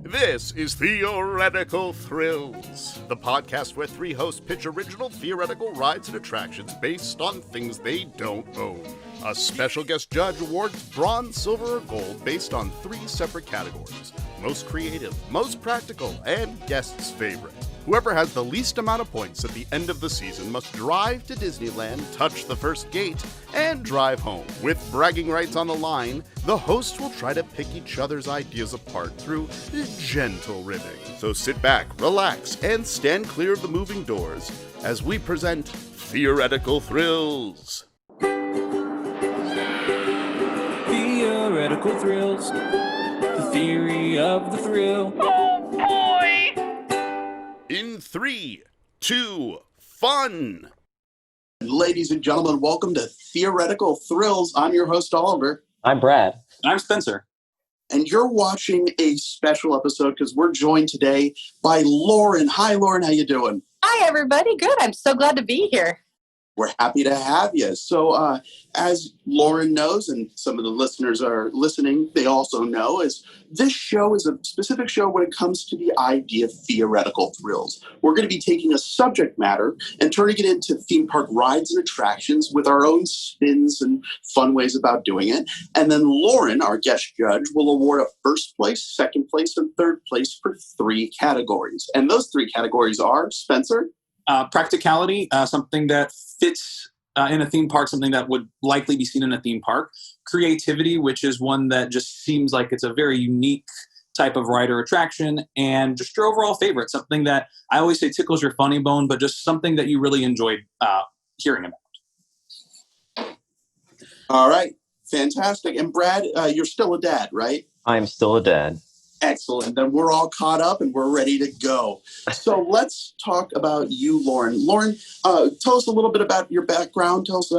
This is Theoretical Thrills, the podcast where three hosts pitch original theoretical rides and attractions based on things they don't own. A special guest judge awards bronze, silver, or gold based on three separate categories: most creative, most practical, and guest's favorite. Whoever has the least amount of points at the end of the season must drive to Disneyland, touch the first gate, and drive home. With bragging rights on the line, the hosts will try to pick each other's ideas apart through gentle ribbing. So sit back, relax, and stand clear of the moving doors as we present Theoretical Thrills. Theoretical Thrills, the theory of the thrill. Oh boy! In 3, 2, fun! Ladies and gentlemen, welcome to Theoretical Thrills. I'm your host, Oliver. I'm Brad. I'm Spencer. And you're watching a special episode because we're joined today by Lauren. Hi, Lauren. How you doing? Hi, everybody. Good. I'm so glad to be here. We're happy to have you. So as Lauren knows, and some of the listeners are listening, they also know, is this show is a specific show when it comes to the idea of theoretical thrills. We're going to be taking a subject matter and turning it into theme park rides and attractions with our own spins and fun ways about doing it. And then Lauren, our guest judge, will award a first place, second place, and third place for 3 categories. And those 3 categories are, Spencer? Practicality, something that fits in a theme park, something that would likely be seen in a theme park. Creativity, which is one that just seems like it's a very unique type of ride or attraction. And just your overall favorite, something that I always say tickles your funny bone, but just something that you really enjoyed hearing about. All right. Fantastic. And Brad, you're still a dad, right? I'm still a dad. Excellent. Then we're all caught up and we're ready to go. So let's talk about you, Lauren. Lauren, tell us a little bit about your background. Tell us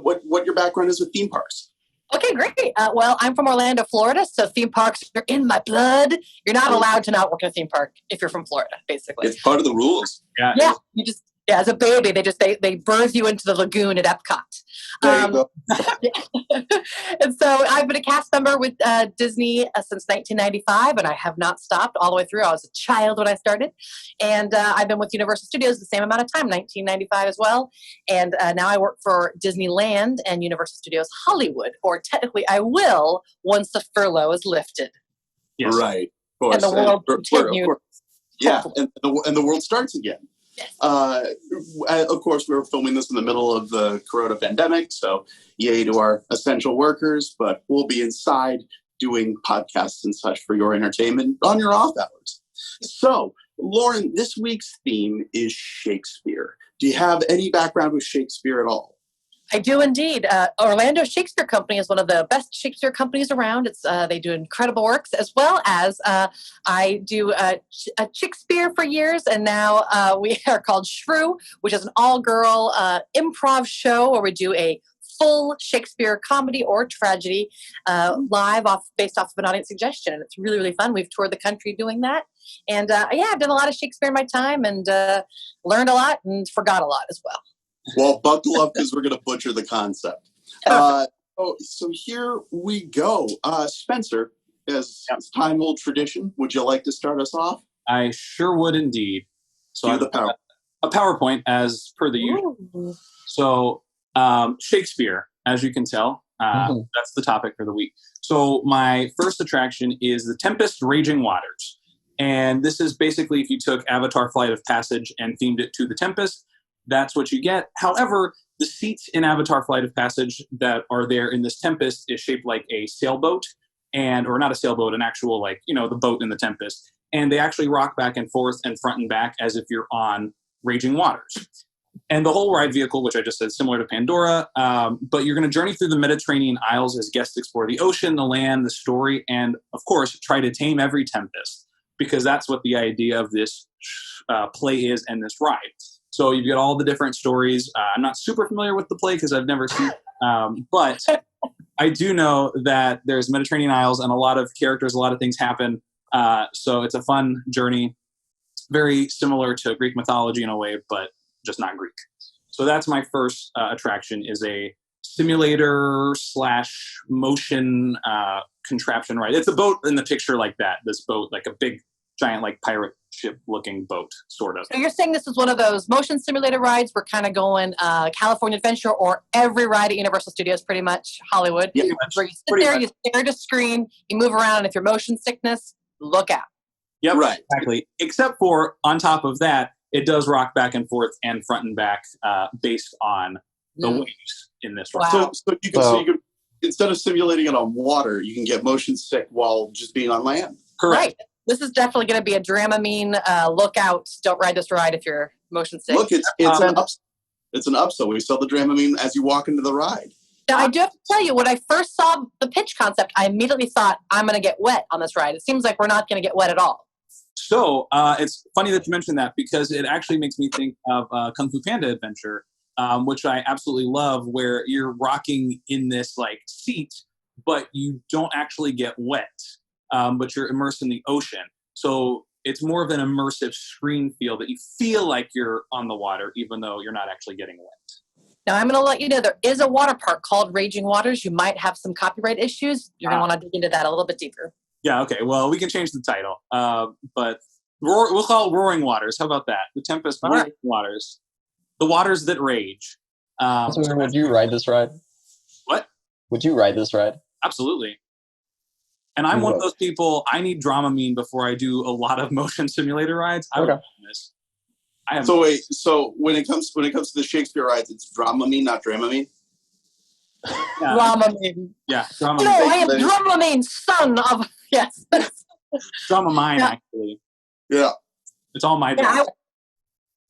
what your background is with theme parks. Okay, great. Well, I'm from Orlando, Florida, so theme parks are in my blood. You're not allowed to not work in a theme park if you're from Florida, basically. It's part of the rules. Yeah, as a baby, they birth you into the lagoon at Epcot. There you go. And so I've been a cast member with Disney since 1995, and I have not stopped all the way through. I was a child when I started, and I've been with Universal Studios the same amount of time, 1995 as well. And now I work for Disneyland and Universal Studios Hollywood, or technically I will once the furlough is lifted. Yes. Right. Of course. And the world continues. Yeah, and the world starts again. Yes. Of course, we were filming this in the middle of the corona pandemic, so yay to our essential workers, but we'll be inside doing podcasts and such for your entertainment on your off hours. So, Lauren, this week's theme is Shakespeare. Do you have any background with Shakespeare at all? I do indeed. Orlando Shakespeare Company is one of the best Shakespeare companies around. They do incredible works, as well as I do Shakespeare for years, and now we are called Shrew, which is an all-girl improv show where we do a full Shakespeare comedy or tragedy live based off of an audience suggestion. And it's really, really fun. We've toured the country doing that. And I've done a lot of Shakespeare in my time and learned a lot and forgot a lot as well. Well, buckle up because we're going to butcher the concept. So here we go. Spencer, as time-old tradition, would you like to start us off? I sure would indeed. So I have a PowerPoint as per the usual. So Shakespeare, as you can tell, that's the topic for the week. So my first attraction is the Tempest Raging Waters. And this is basically if you took Avatar Flight of Passage and themed it to the Tempest, that's what you get. However, the seats in Avatar Flight of Passage that are there in this Tempest is shaped like a sailboat, or not a sailboat, an actual, the boat in the Tempest. And they actually rock back and forth and front and back as if you're on raging waters. And the whole ride vehicle, which I just said, similar to Pandora, but you're going to journey through the Mediterranean Isles as guests explore the ocean, the land, the story, and, of course, try to tame every tempest, because that's what the idea of this play is and this ride. So you've got all the different stories. I'm not super familiar with the play because I've never seen it. But I do know that there's Mediterranean Isles and a lot of characters, a lot of things happen. So it's a fun journey. Very similar to Greek mythology in a way, but just not Greek. So that's my first attraction, is a simulator / motion contraption ride. It's a boat in the picture like that. This boat, like a big, giant, like pirate ship looking boat, sort of. So you're saying this is one of those motion simulator rides? We're kind of going California Adventure or every ride at Universal Studios, pretty much Hollywood. Yeah, where you sit there, you stare at a screen, you move around, and if you're motion sickness, look out. Yep, right. Exactly. Except for, on top of that, it does rock back and forth and front and back based on the waves in this ride. Wow. So you can instead of simulating it on water, you can get motion sick while just being on land. Correct. Right. This is definitely going to be a Dramamine. Look out! Don't ride this ride if you're motion sick. Look, it's an upsell. We sell the Dramamine as you walk into the ride. Now, I do have to tell you, when I first saw the pitch concept, I immediately thought, I'm going to get wet on this ride. It seems like we're not going to get wet at all. So it's funny that you mentioned that, because it actually makes me think of Kung Fu Panda Adventure, which I absolutely love, where you're rocking in this like seat, but you don't actually get wet, but you're immersed in the ocean. So it's more of an immersive screen feel that you feel like you're on the water, even though you're not actually getting wet. Now, I'm going to let you know there is a water park called Raging Waters. You might have some copyright issues. You're going to want to dig into that a little bit deeper. Yeah, okay. Well, we can change the title, but we'll call it Roaring Waters. How about that? The Tempest, Roaring Waters. The waters that rage. So would you ride this ride? What? Would you ride this ride? Absolutely. And I'm one of those people, I need Dramamine before I do a lot of motion simulator rides. I would do this. So when it comes to the Shakespeare rides, it's Dramamine, not Dramamine? Yeah. Dramamine. Yeah, Dramamine. No, I am Dramamine, son of... Yes. Dramamine, actually. Yeah. It's all my bad.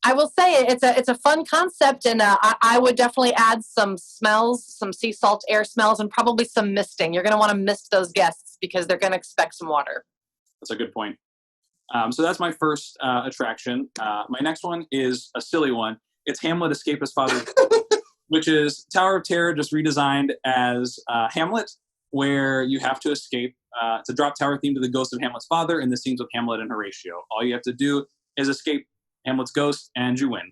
I will say it's a fun concept, and I would definitely add some smells, some sea salt air smells, and probably some misting. You're going to want to mist those guests because they're going to expect some water. That's a good point. So that's my first attraction. My next one is a silly one. It's Hamlet Escape His Father's which is Tower of Terror just redesigned as Hamlet, where you have to escape. It's a drop tower theme to the ghost of Hamlet's father in the scenes with Hamlet and Horatio. All you have to do is escape Hamlet's ghost, and you win.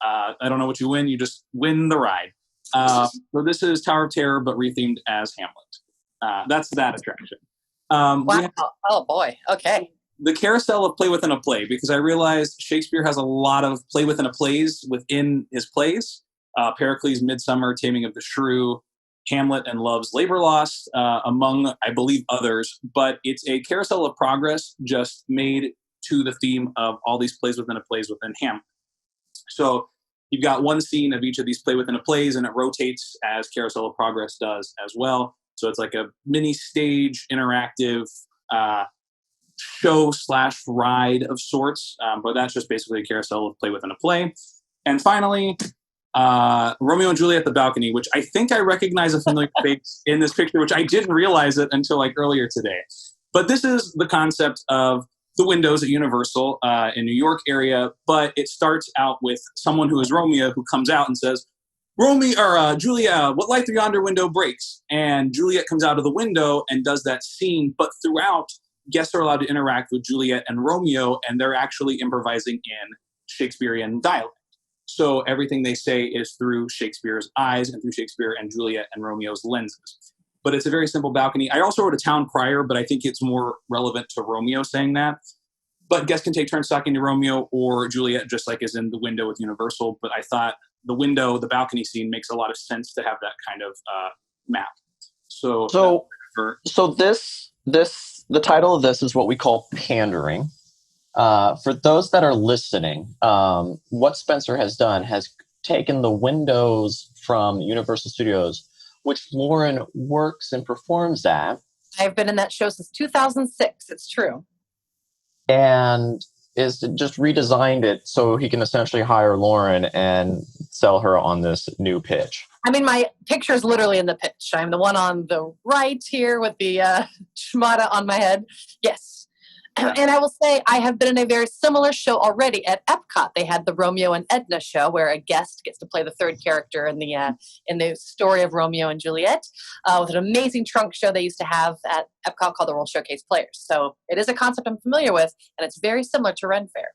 I don't know what you win. You just win the ride. So this is Tower of Terror, but rethemed as Hamlet. That's that attraction. Wow. Oh, boy. Okay. The carousel of Play Within a Play, because I realized Shakespeare has a lot of play within a plays within his plays. Pericles, Midsummer, Taming of the Shrew, Hamlet, and Love's Labor Lost, among, I believe, others. But it's a carousel of progress just made to the theme of all these plays within a plays within Hamlet. So you've got one scene of each of these play within a plays, and it rotates as Carousel of Progress does as well. So it's like a mini stage interactive show / ride of sorts, but that's just basically a carousel of play within a play. And finally, Romeo and Juliet, The Balcony, which I think I recognize a familiar face in this picture, which I didn't realize it until like earlier today. But this is the concept of the windows at Universal in New York area, but it starts out with someone who is Romeo who comes out and says, Julia, what light through yonder window breaks? And Juliet comes out of the window and does that scene, but throughout, guests are allowed to interact with Juliet and Romeo, and they're actually improvising in Shakespearean dialect. So everything they say is through Shakespeare's eyes and through Shakespeare and Juliet and Romeo's lenses. But it's a very simple balcony. I also wrote a town crier, but I think it's more relevant to Romeo saying that. But guests can take turns talking to Romeo or Juliet, just like is in the window with Universal. But I thought the balcony scene makes a lot of sense to have that kind of map. So the title of this is what we call pandering. For those that are listening, what Spencer has done has taken the windows from Universal Studios, which Lauren works and performs at. I've been in that show since 2006. It's true. And is just redesigned it so he can essentially hire Lauren and sell her on this new pitch. I mean, my picture is literally in the pitch. I'm the one on the right here with the schmata on my head. Yes. And I will say I have been in a very similar show already at Epcot. They had the Romeo and Edna show where a guest gets to play the third character in the story of Romeo and Juliet with an amazing trunk show they used to have at Epcot called the World Showcase Players. So it is a concept I'm familiar with, and it's very similar to Ren Fair.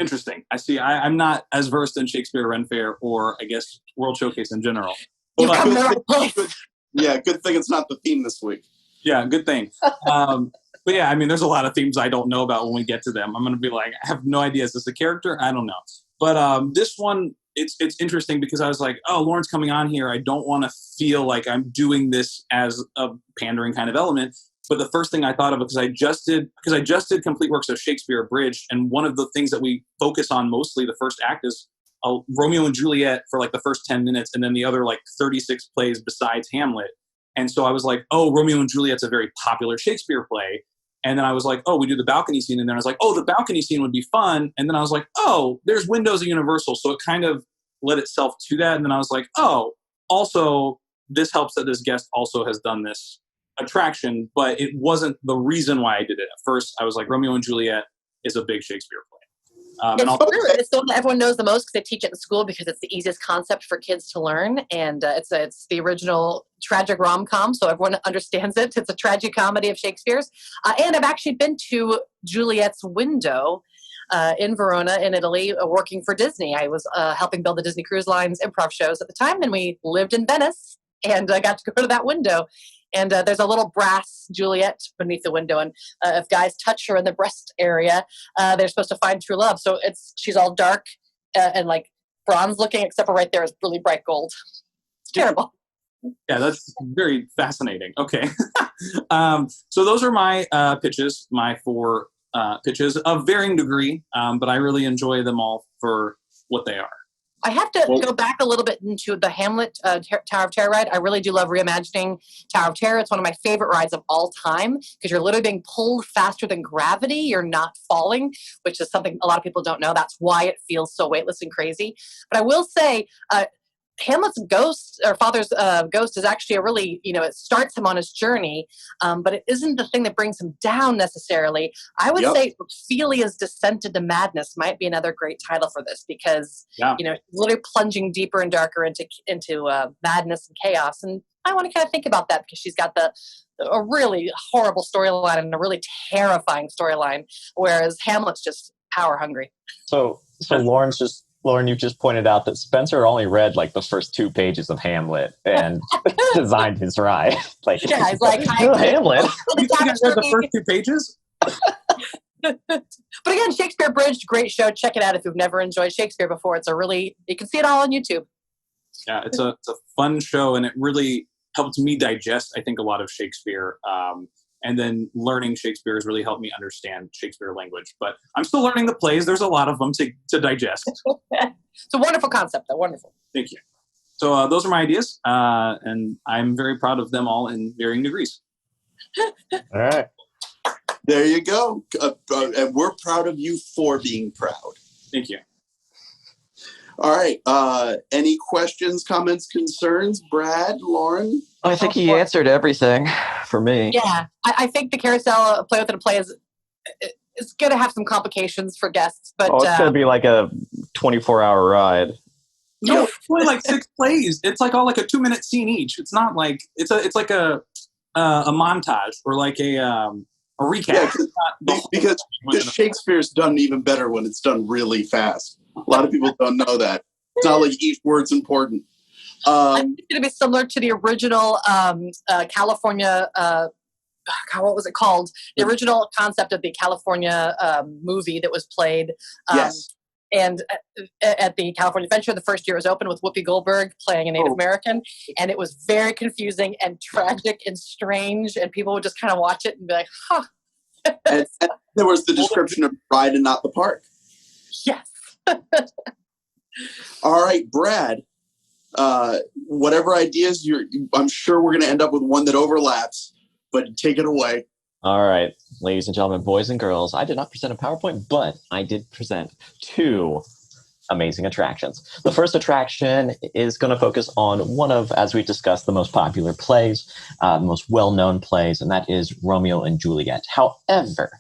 Interesting. I see. I'm not as versed in Shakespeare, Ren Fair, or I guess World Showcase in general. You Well, come to the right place. Yeah, good thing it's not the theme this week. Yeah, good thing. But yeah, I mean, there's a lot of themes I don't know about when we get to them. I'm going to be like, I have no idea. Is this a character? I don't know. But this one, it's interesting because I was like, oh, Lauren's coming on here. I don't want to feel like I'm doing this as a pandering kind of element. But the first thing I thought of, because I just did complete works of Shakespeare abridged, and one of the things that we focus on mostly the first act is Romeo and Juliet for like the first 10 minutes, and then the other like 36 plays besides Hamlet. And so I was like, oh, Romeo and Juliet's a very popular Shakespeare play. And then I was like, oh, we do the balcony scene. And then I was like, oh, the balcony scene would be fun. And then I was like, oh, there's windows at Universal. So it kind of led itself to that. And then I was like, oh, also, this helps that this guest also has done this attraction, but it wasn't the reason why I did it. At first, I was like, Romeo and Juliet is a big Shakespeare play. It's the one that everyone knows the most because they teach it in school because it's the easiest concept for kids to learn. And it's the original tragic rom-com, so everyone understands it. It's a tragic comedy of Shakespeare's. And I've actually been to Juliet's window in Verona, in Italy, working for Disney. I was helping build the Disney Cruise Line's improv shows at the time, and we lived in Venice and got to go to that window. And there's a little brass Juliet beneath the window. And if guys touch her in the breast area, they're supposed to find true love. So she's all dark and like bronze looking, except for right there is really bright gold. It's terrible. Yeah, that's very fascinating. Okay. So those are my pitches, my 4 pitches of varying degree, but I really enjoy them all for what they are. I have to go back a little bit into the Hamlet Tower of Terror ride. I really do love reimagining Tower of Terror. It's one of my favorite rides of all time because you're literally being pulled faster than gravity. You're not falling, which is something a lot of people don't know. That's why it feels so weightless and crazy. But I will say, Hamlet's ghost, or father's ghost, is actually a really, it starts him on his journey, but it isn't the thing that brings him down necessarily. I would say Ophelia's Descent into Madness might be another great title for this because, literally plunging deeper and darker into madness and chaos. And I want to kind of think about that because she's got a really horrible storyline and a really terrifying storyline, whereas Hamlet's just power hungry. So Lauren, you just pointed out that Spencer only read like the first 2 pages of Hamlet and designed his ride. He's like, You Hamlet. think I read the first 2 pages? But again, Shakespeare Abridged, great show. Check it out if you've never enjoyed Shakespeare before. You can see it all on YouTube. Yeah, it's a fun show, and it really helped me digest, I think, a lot of Shakespeare. And then learning Shakespeare has really helped me understand Shakespeare language. But I'm still learning the plays. There's a lot of them to digest. It's a wonderful concept, though. Wonderful. Thank you. So those are my ideas, and I'm very proud of them all in varying degrees. All right. There you go. And we're proud of you for being proud. Thank you. All right. Any questions, comments, concerns? Brad, Lauren? I think he answered everything for me. Yeah. I think the carousel play within a play is going to have some complications for guests. But it's going to be like a 24-hour ride. No, it's only like 6 plays. It's like all like a 2-minute scene each. It's not like it's like a montage or like a recap. Yeah, because Shakespeare's done even better when it's done really fast. A lot of people don't know that. It's not like each word's important. I think it's going to be similar to the original California. What was it called? The original concept of the California movie that was played. Yes. And at the California Adventure, the first year it was open with Whoopi Goldberg playing a Native American. And it was very confusing and tragic and strange. And people would just kind of watch it and be like, huh. and there was the description of ride and not the park. Yes. All right, Brad. Whatever ideas I'm sure we're going to end up with one that overlaps, but take it away. All right, ladies and gentlemen, boys and girls, I did not present a PowerPoint, but I did present 2 amazing attractions. The first attraction is going to focus on one of, as we discussed, the most popular plays, the most well-known plays, and that is Romeo and Juliet. However,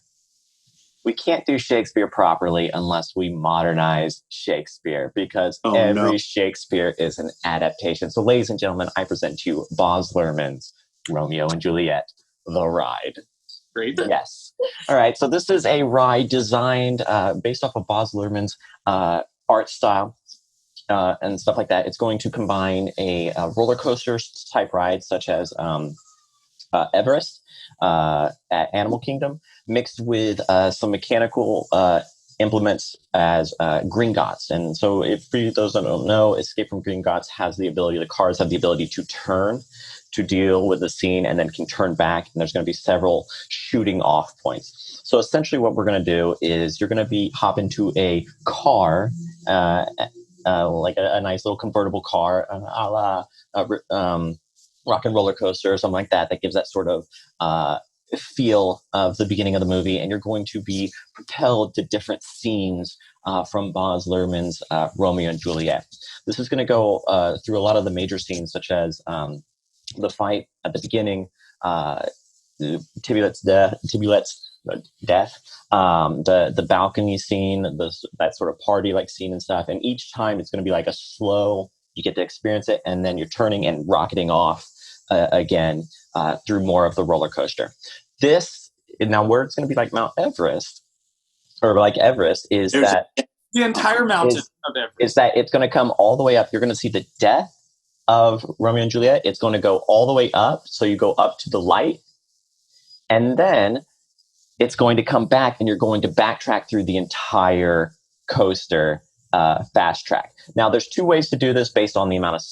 we can't do Shakespeare properly unless we modernize Shakespeare, because every Shakespeare is an adaptation. So, ladies and gentlemen, I present to you Baz Luhrmann's Romeo and Juliet, The Ride. Great. Yes. All right. So this is a ride designed based off of Baz Luhrmann's art style. and stuff like that. It's going to combine a roller coaster type ride, such as Everest at Animal Kingdom, mixed with some mechanical implements as Gringotts. And so, if for those that don't know, Escape from Gringotts has the ability, the cars have the ability to turn to deal with the scene and then can turn back. And there's going to be several shooting off points. So essentially what we're going to do is you're going to hop into a car, like a nice little convertible car, a la Rock and Roller Coaster or something like that, that gives that sort of feel of the beginning of the movie. And you're going to be propelled to different scenes from Baz Luhrmann's Romeo and Juliet. This is going to go through a lot of the major scenes, such as the fight at the beginning, Tibulet's death, the balcony scene, that sort of party-like scene and stuff. And each time it's going to be like a slow, you get to experience it, and then you're turning and rocketing off again through more of the roller coaster. Now where it's going to be like Mount Everest, or like Everest, is that the entire mountain of Everest. Is that it's going to come all the way up. You're going to see the death of Romeo and Juliet. It's going to go all the way up. So you go up to the light, and then it's going to come back, and you're going to backtrack through the entire coaster fast track. Now, there's two ways to do this based on the amount of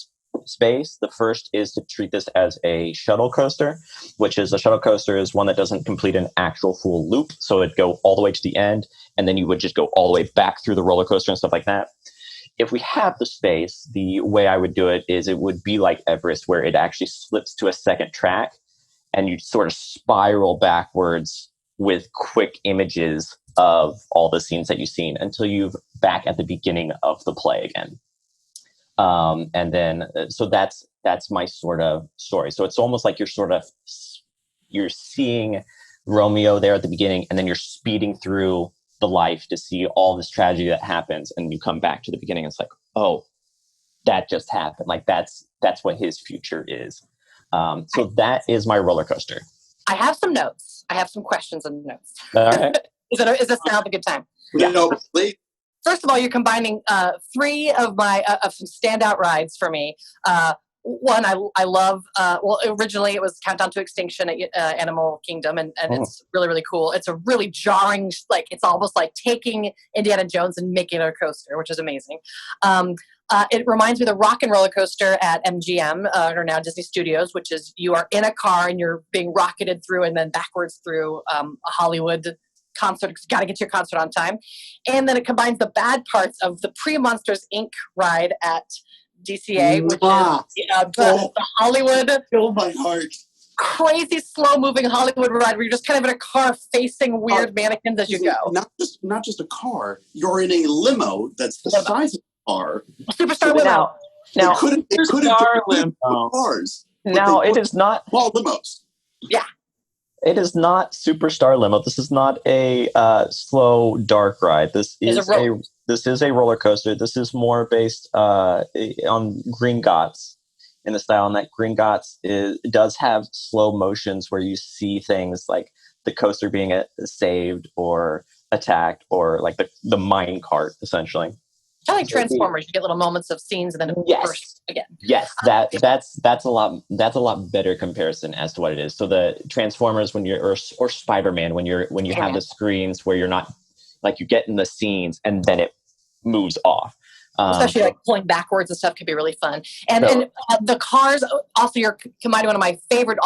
space. The first is to treat this as a shuttle coaster, which is a shuttle coaster is one that doesn't complete an actual full loop. So it'd go all the way to the end, and then you would just go all the way back through the roller coaster and stuff like that. If we have the space, the way I would do it is it would be like Everest, where it actually slips to a second track, and you sort of spiral backwards with quick images of all the scenes that you've seen until you're back at the beginning of the play again. And then, so that's my sort of story. So it's almost like you're seeing Romeo there at the beginning, and then you're speeding through the life to see all this tragedy that happens, and you come back to the beginning. And it's like, oh, that just happened. Like that's what his future is. So that is my roller coaster. I have some notes. I have some questions and notes. All right. Is this now a good time? Yeah. No, please. First of all, you're combining three of my of some standout rides for me. One, I love. Well, originally it was Countdown to Extinction at Animal Kingdom, and it's really, really cool. It's a really jarring, like it's almost like taking Indiana Jones and making it a coaster, which is amazing. It reminds me of the Rock and Roller Coaster at MGM, or now Disney Studios, which is you are in a car and you're being rocketed through and then backwards through a Hollywood concert. You got to get your concert on time. And then it combines the bad parts of the Pre-Monsters Inc. ride at DCA, which is the Hollywood. Fill my heart. Crazy slow-moving Hollywood ride where you're just kind of in a car facing weird mannequins as you go. Not just a car. You're in a limo that's the size of a car. Superstar limo. Now, it could have been cars. Now, it is not. Well, limos. Yeah. It is not Superstar Limo. This is not a slow, dark ride. This is a roller coaster. This is more based on Gringotts in the style, and that Gringotts does have slow motions where you see things like the coaster being saved or attacked, or like the mine cart, essentially. I like Transformers. You get little moments of scenes and then it bursts again. Yes, that's a lot better comparison as to what it is. So the Transformers or Spider-Man when you have the screens where you're not like you get in the scenes and then it moves off. Especially like pulling backwards and stuff could be really fun. And the cars also, you're combining one of my favorite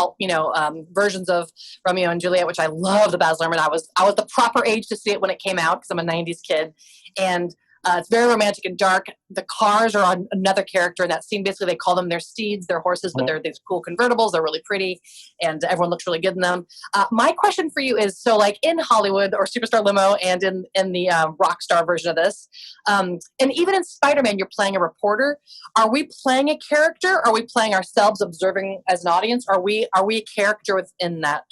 versions of Romeo and Juliet, which I love, the Baz Luhrmann. I was the proper age to see it when it came out because I'm a 90s kid. And it's very romantic and dark. The cars are on another character in that scene. Basically, they call them their steeds, their horses, but they're these cool convertibles. They're really pretty, and everyone looks really good in them. My question for you is, so like in Hollywood or Superstar Limo and in the Rockstar version of this, and even in Spider-Man, you're playing a reporter. Are we playing a character? Are we playing ourselves observing as an audience? Are we a character within that?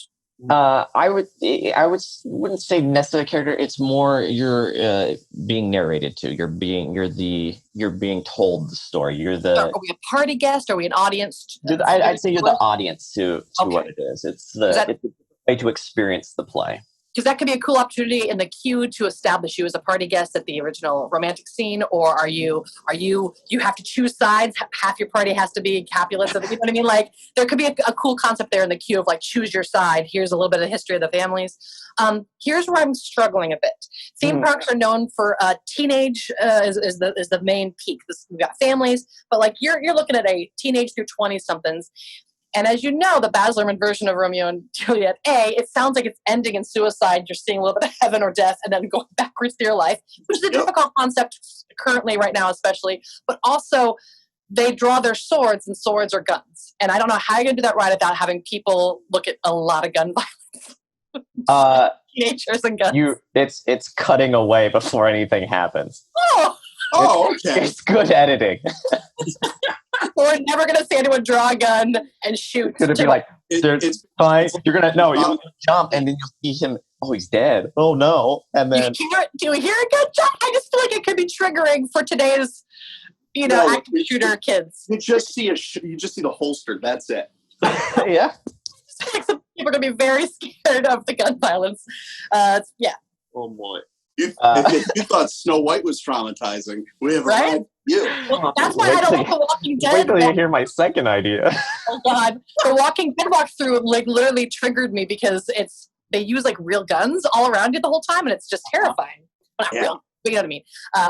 I wouldn't say necessarily a character. It's more you're being narrated to. You're being told the story. Are we a party guest? Are we an audience? I'd say you're the audience to what it is. It's a way to experience the play. because that could be a cool opportunity in the queue to establish you as a party guest at the original romantic scene, or you have to choose sides. Half your party has to be Capulets. You know what I mean? Like, there could be a cool concept there in the queue of like, choose your side. Here's a little bit of history of the families. Here's where I'm struggling a bit. Theme parks are known for teenage is the main peak. We've got families, but like you're looking at a teenage through 20 somethings. And as you know, the Baz Luhrmann version of Romeo and Juliet, it sounds like it's ending in suicide. You're seeing a little bit of heaven or death and then going backwards through your life, which is a difficult concept currently right now, especially. But also, they draw their swords, and swords are guns. And I don't know how you're going to do that right without having people look at a lot of gun violence. Teenagers and guns. It's cutting away before anything happens. Okay. It's good editing. We're never going to see anyone draw a gun and shoot. It's going to be like, it's fine. You're going to, no, you'll jump, and then you'll see him, oh, he's dead. Oh, no. And then... Do you hear a gun jump? I just feel like it could be triggering for today's, active shooter kids. You just see the holster. That's it. Yeah. Some people are going to be very scared of the gun violence. Yeah. Oh, boy. If you thought Snow White was traumatizing, we have arrived you. Well, that's why I don't like The Walking Dead. Wait till you hear my second idea. Oh God, The Walking Dead walkthrough like literally triggered me because they use like real guns all around you the whole time, and it's just terrifying. But not real. You know what I mean?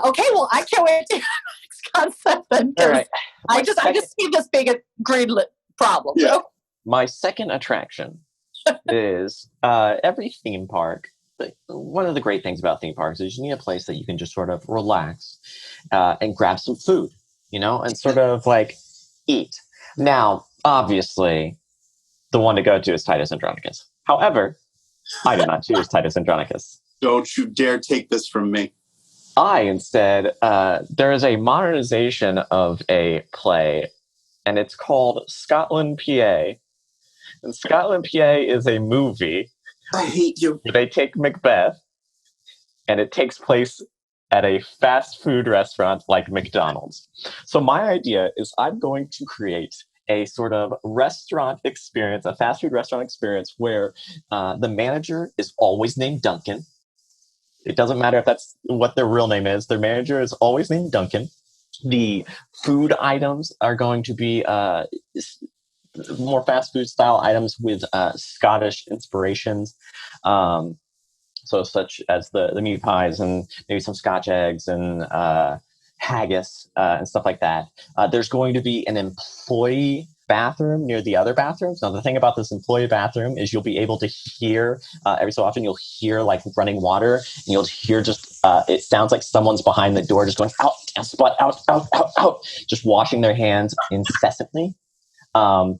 Okay, well, I can't wait to hear the next concept then. All right. I just see this big greenlit problem. Yeah. My second attraction is every theme park. One of the great things about theme parks is you need a place that you can just sort of relax and grab some food, and sort of like eat. Now, obviously, the one to go to is Titus Andronicus. However, I did not choose Titus Andronicus. Don't you dare take this from me. Instead, there is a modernization of a play, and it's called Scotland, PA. And Scotland, PA is a movie. I hate you. They take Macbeth, and it takes place at a fast food restaurant like McDonald's. So my idea is I'm going to create a sort of restaurant experience, a fast food restaurant experience where the manager is always named Duncan. It doesn't matter if that's what their real name is. Their manager is always named Duncan. The food items are going to be more fast food style items with Scottish inspirations. So such as the meat pies and maybe some Scotch eggs and haggis and stuff like that. There's going to be an employee bathroom near the other bathrooms. Now, the thing about this employee bathroom is you'll be able to hear, every so often you'll hear like running water, and you'll hear just, it sounds like someone's behind the door just going out, spot, out, just washing their hands incessantly. Along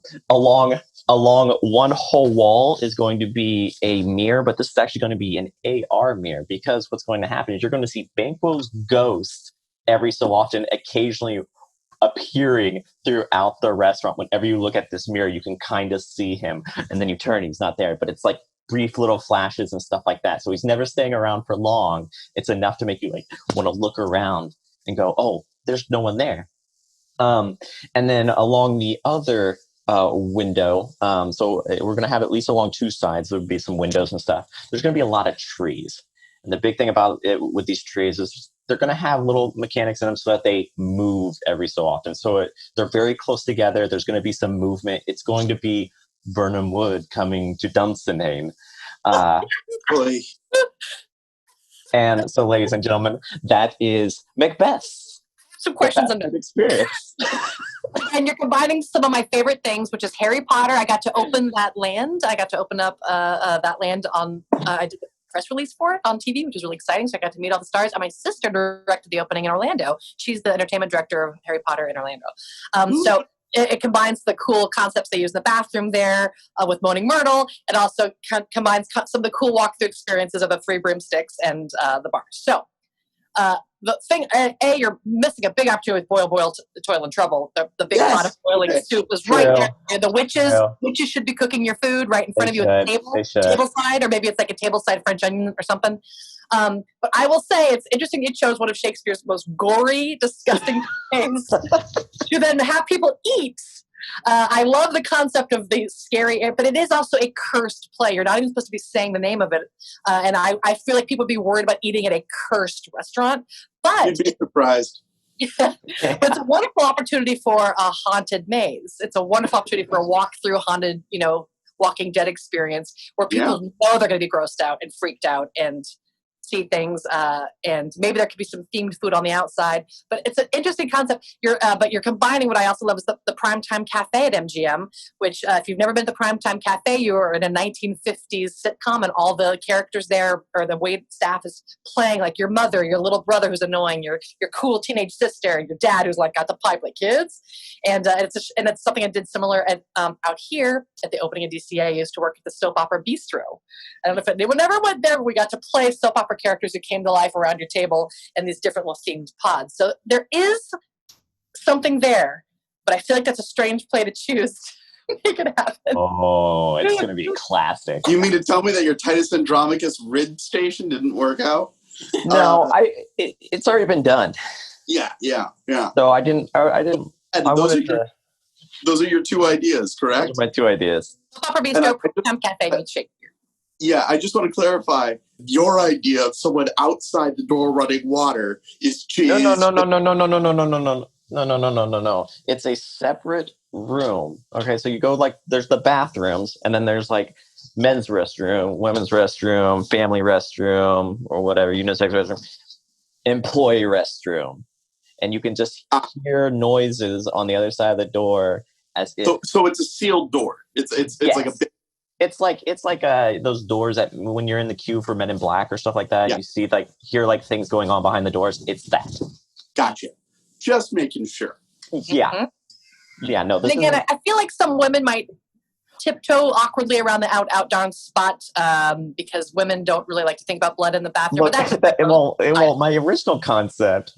one whole wall is going to be a mirror, but this is actually going to be an AR mirror, because what's going to happen is you're going to see Banquo's ghost every so often, occasionally appearing throughout the restaurant. Whenever you look at this mirror, you can kind of see him, and then you turn, he's not there, but it's like brief little flashes and stuff like that. So he's never staying around for long. It's enough to make you like want to look around and go, oh, there's no one there. And then along the other window, so we're going to have at least along two sides, there would be some windows and stuff. There's going to be a lot of trees. And the big thing about it with these trees is they're going to have little mechanics in them so that they move every so often. So they're very close together. There's going to be some movement. It's going to be Birnam Wood coming to Dunsinane. And so, ladies and gentlemen, that is Macbeth. Some questions on that experience. And you're combining some of my favorite things, which is Harry Potter. I got to open that land. I got to open up that land on, I did the press release for it on TV, which was really exciting. So I got to meet all the stars. And my sister directed the opening in Orlando. She's the entertainment director of Harry Potter in Orlando. So it combines the cool concepts they use in the bathroom there with Moaning Myrtle. It also combines some of the cool walkthrough experiences of the free broomsticks and the bars. So the thing, you're missing a big opportunity with Boil, Toil, and Trouble. The big pot of boiling soup is right there. And the witches should be cooking your food right in front of you at the table side, or maybe it's like a table side French onion or something. But I will say it's interesting. It shows one of Shakespeare's most gory, disgusting things to then have people eat I love the concept of the scary, but it is also a cursed play. You're not even supposed to be saying the name of it. And I feel like people would be worried about eating at a cursed restaurant. But You'd be surprised. but it's a wonderful opportunity for a haunted maze. It's a wonderful opportunity for a walk through haunted, Walking Dead experience where people know they're going to be grossed out and freaked out and see things, and maybe there could be some themed food on the outside. But it's an interesting concept. But you're combining what I also love is the Primetime Cafe at MGM, which if you've never been to the Primetime Cafe, you're in a 1950s sitcom, and all the characters there or the wait staff is playing like your mother, your little brother who's annoying, your cool teenage sister, and your dad who's like got the pipe like kids. And it's something I did similar at out here at the opening of DCA. I used to work at the Soap Opera Bistro. I don't know if anyone ever went there, but we got to play soap opera characters who came to life around your table in these different little themed pods. So there is something there, but I feel like that's a strange play to choose to make it happen. Oh, it's going to be classic. You mean to tell me that your Titus Andromachus Rid station didn't work out? No, it's already been done. Yeah. So I didn't. Those are your two ideas, correct? Those are my two ideas. Soap Opera Bistro, Primetime Cafe meets Shakespeare. Yeah, I just want to clarify. Your idea of someone outside the door running water is cheese. No. It's a separate room. Okay, so you go there's the bathrooms, and then there's men's restroom, women's restroom, family restroom, or whatever, unisex restroom, employee restroom, and you can just hear noises on the other side of the door as if. So it's a sealed door. It's yes. like a big. It's like those doors that when you're in the queue for Men in Black or stuff like that, you see hear things going on behind the doors. It's that. Gotcha. Just making sure. Yeah. Mm-hmm. Yeah. No. And again, I feel like some women might tiptoe awkwardly around the out darn spot because women don't really like to think about blood in the bathroom. My original concept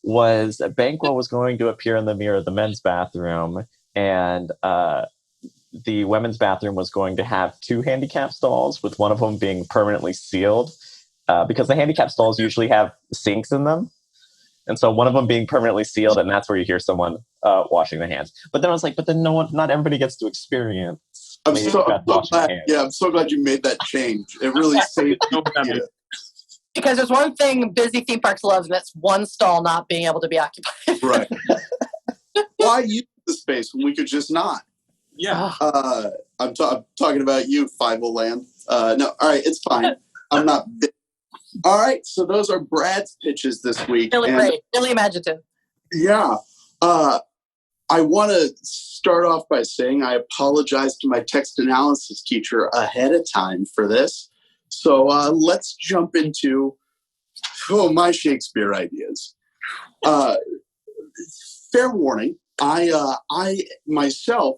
was Banquo was going to appear in the mirror of the men's bathroom, and the women's bathroom was going to have two handicap stalls, with one of them being permanently sealed, because the handicap stalls usually have sinks in them. And so one of them being permanently sealed, and that's where you hear someone washing their hands. But then I was like, not everybody gets to experience. I'm so glad you made that change. It really saved me. Because there's one thing busy theme parks loves, and that's one stall not being able to be occupied. Right. Why use the space when we could just not? Yeah. I'm talking about you, Five-O Land. No, all right, it's fine. I'm not. All right, so those are Brad's pitches this week. Really great, really imaginative. Yeah. I want to start off by saying I apologize to my text analysis teacher ahead of time for this. So let's jump into my Shakespeare ideas. Fair warning, I myself,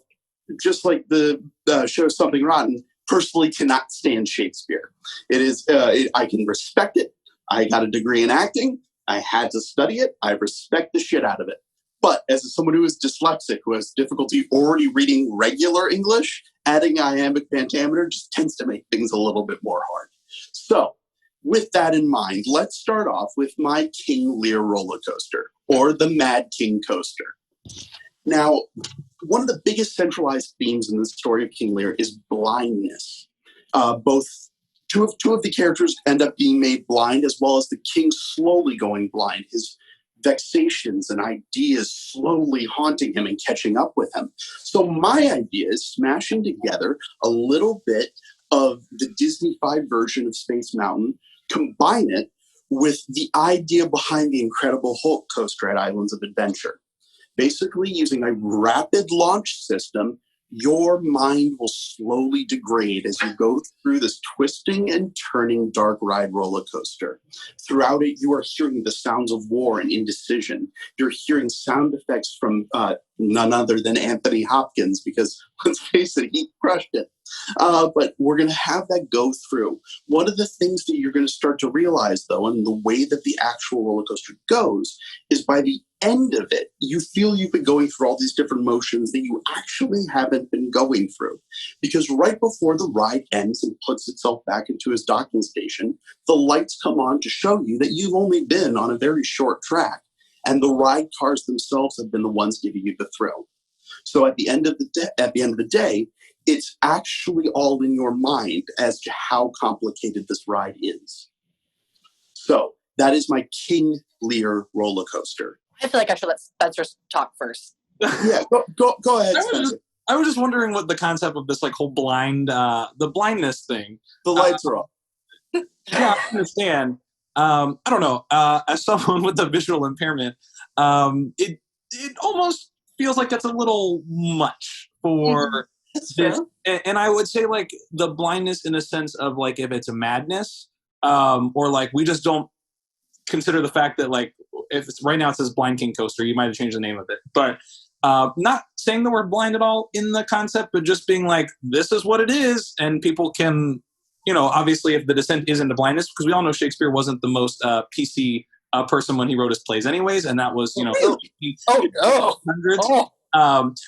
just like the show Something Rotten, personally cannot stand Shakespeare. It is, I can respect it. I got a degree in acting. I had to study it. I respect the shit out of it. But as someone who is dyslexic, who has difficulty already reading regular English, adding iambic pentameter just tends to make things a little bit more hard. So with that in mind, let's start off with my King Lear roller coaster, or the Mad King coaster. Now, one of the biggest centralized themes in the story of King Lear is blindness. Both two of the characters end up being made blind, as well as the king slowly going blind, his vexations and ideas slowly haunting him and catching up with him. So my idea is smashing together a little bit of the Disney-fied version of Space Mountain, combine it with the idea behind the Incredible Hulk coaster at Islands of Adventure. Basically, using a rapid launch system, your mind will slowly degrade as you go through this twisting and turning dark ride roller coaster. Throughout it, you are hearing the sounds of war and indecision. You're hearing sound effects from none other than Anthony Hopkins, because let's face it, he crushed it. But we're going to have that go through. One of the things that you're going to start to realize, though, and the way that the actual roller coaster goes, is by the end of it, you feel you've been going through all these different motions that you actually haven't been going through. Because right before the ride ends and puts itself back into its docking station, the lights come on to show you that you've only been on a very short track. and the ride cars themselves have been the ones giving you the thrill. So at the end of the day, it's actually all in your mind as to how complicated this ride is. So that is my King Lear roller coaster. I feel like I should let Spencer talk first. Yeah, go ahead, Spencer. I was just wondering what the concept of this like whole the blindness thing. The lights are off. Yeah, I understand. I don't know. As someone with a visual impairment, it almost feels like that's a little much for this. And I would say like the blindness in a sense of like if it's a madness, or like we just don't consider the fact that like if it's right now it says Blind King Coaster, you might have changed the name of it, but not saying the word blind at all in the concept, but just being like this is what it is, and people can. Obviously, if the descent is into blindness, because we all know Shakespeare wasn't the most PC person when he wrote his plays, anyways, and that was hundreds.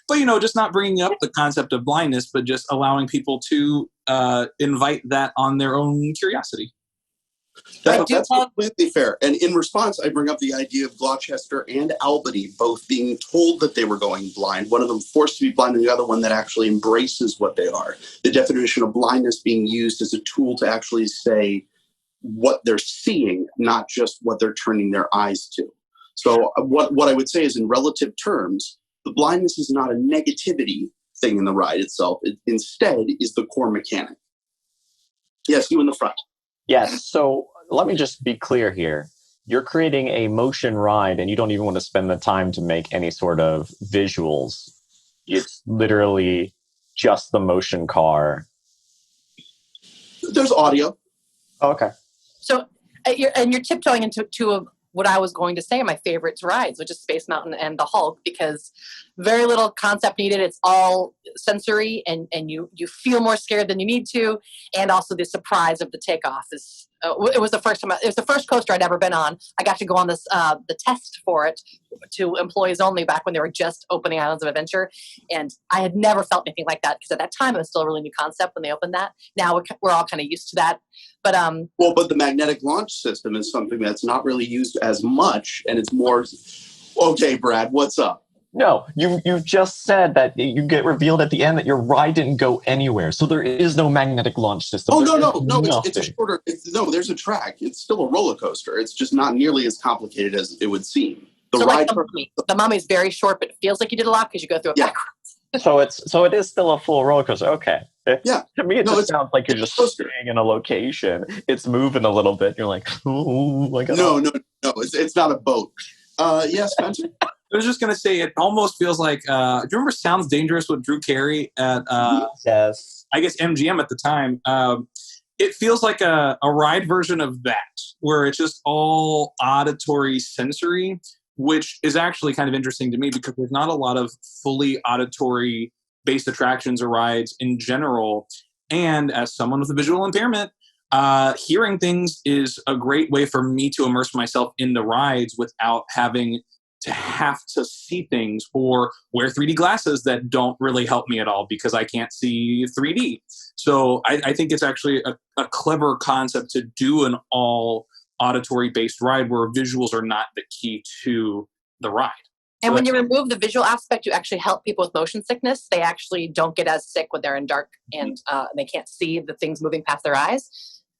But just not bringing up the concept of blindness, but just allowing people to invite that on their own curiosity. That's completely fair. And in response, I bring up the idea of Gloucester and Albany both being told that they were going blind. One of them forced to be blind, and the other one that actually embraces what they are. The definition of blindness being used as a tool to actually say what they're seeing, not just what they're turning their eyes to. So what I would say is, in relative terms, the blindness is not a negativity thing in the ride itself. It instead is the core mechanic. Yes, you in the front. Yes. So let me just be clear here. You're creating a motion ride and you don't even want to spend the time to make any sort of visuals. It's literally just the motion car. There's audio. Okay. So you're tiptoeing into two of what I was going to say are my favorite rides, which is Space Mountain and the Hulk, because very little concept needed. It's all sensory, and you feel more scared than you need to, and also the surprise of the takeoff is. It was the first time. It was the first coaster I'd ever been on. I got to go on this the test for it to employees only back when they were just opening Islands of Adventure, and I had never felt anything like that because at that time it was still a really new concept when they opened that. Now we're all kind of used to that, but but the magnetic launch system is something that's not really used as much, and it's more. Okay, Brad, what's up? No, you just said that you get revealed at the end that your ride didn't go anywhere, so there is no magnetic launch system. Oh, no, it's a shorter. There's a track. It's still a roller coaster. It's just not nearly as complicated as it would seem. The Mummy's very short, but it feels like you did a lot because you go through it backwards. So it is still a full roller coaster. Okay. To me, it just sounds like you're just staying in a location. It's moving a little bit. You're like, oh, like no. It's not a boat. Yes, Spencer. I was just going to say, it almost feels like, do you remember Sounds Dangerous with Drew Carey at, yes, I guess MGM at the time? It feels like a ride version of that, where it's just all auditory sensory, which is actually kind of interesting to me because there's not a lot of fully auditory based attractions or rides in general. And as someone with a visual impairment, hearing things is a great way for me to immerse myself in the rides without having to see things or wear 3D glasses that don't really help me at all because I can't see 3D. So I think it's actually a clever concept to do an all auditory based ride where visuals are not the key to the ride. And when you remove the visual aspect, you actually help people with motion sickness. They actually don't get as sick when they're in dark and they can't see the things moving past their eyes.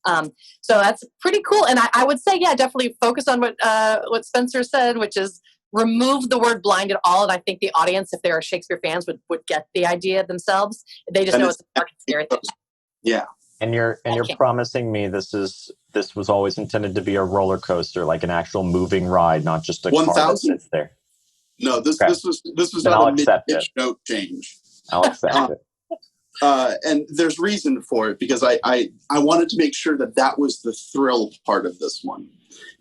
So that's pretty cool. And I would say, definitely focus on what Spencer said, which is remove the word blind at all. And I think the audience, if they're Shakespeare fans, would get the idea themselves. They just know it's a dark and scary thing. Yeah. And you're promising me this was always intended to be a roller coaster, like an actual moving ride, not just a car that sits there. No, this was then not a mid-pitch note change. I'll accept it. And there's reason for it because I wanted to make sure that was the thrill part of this one.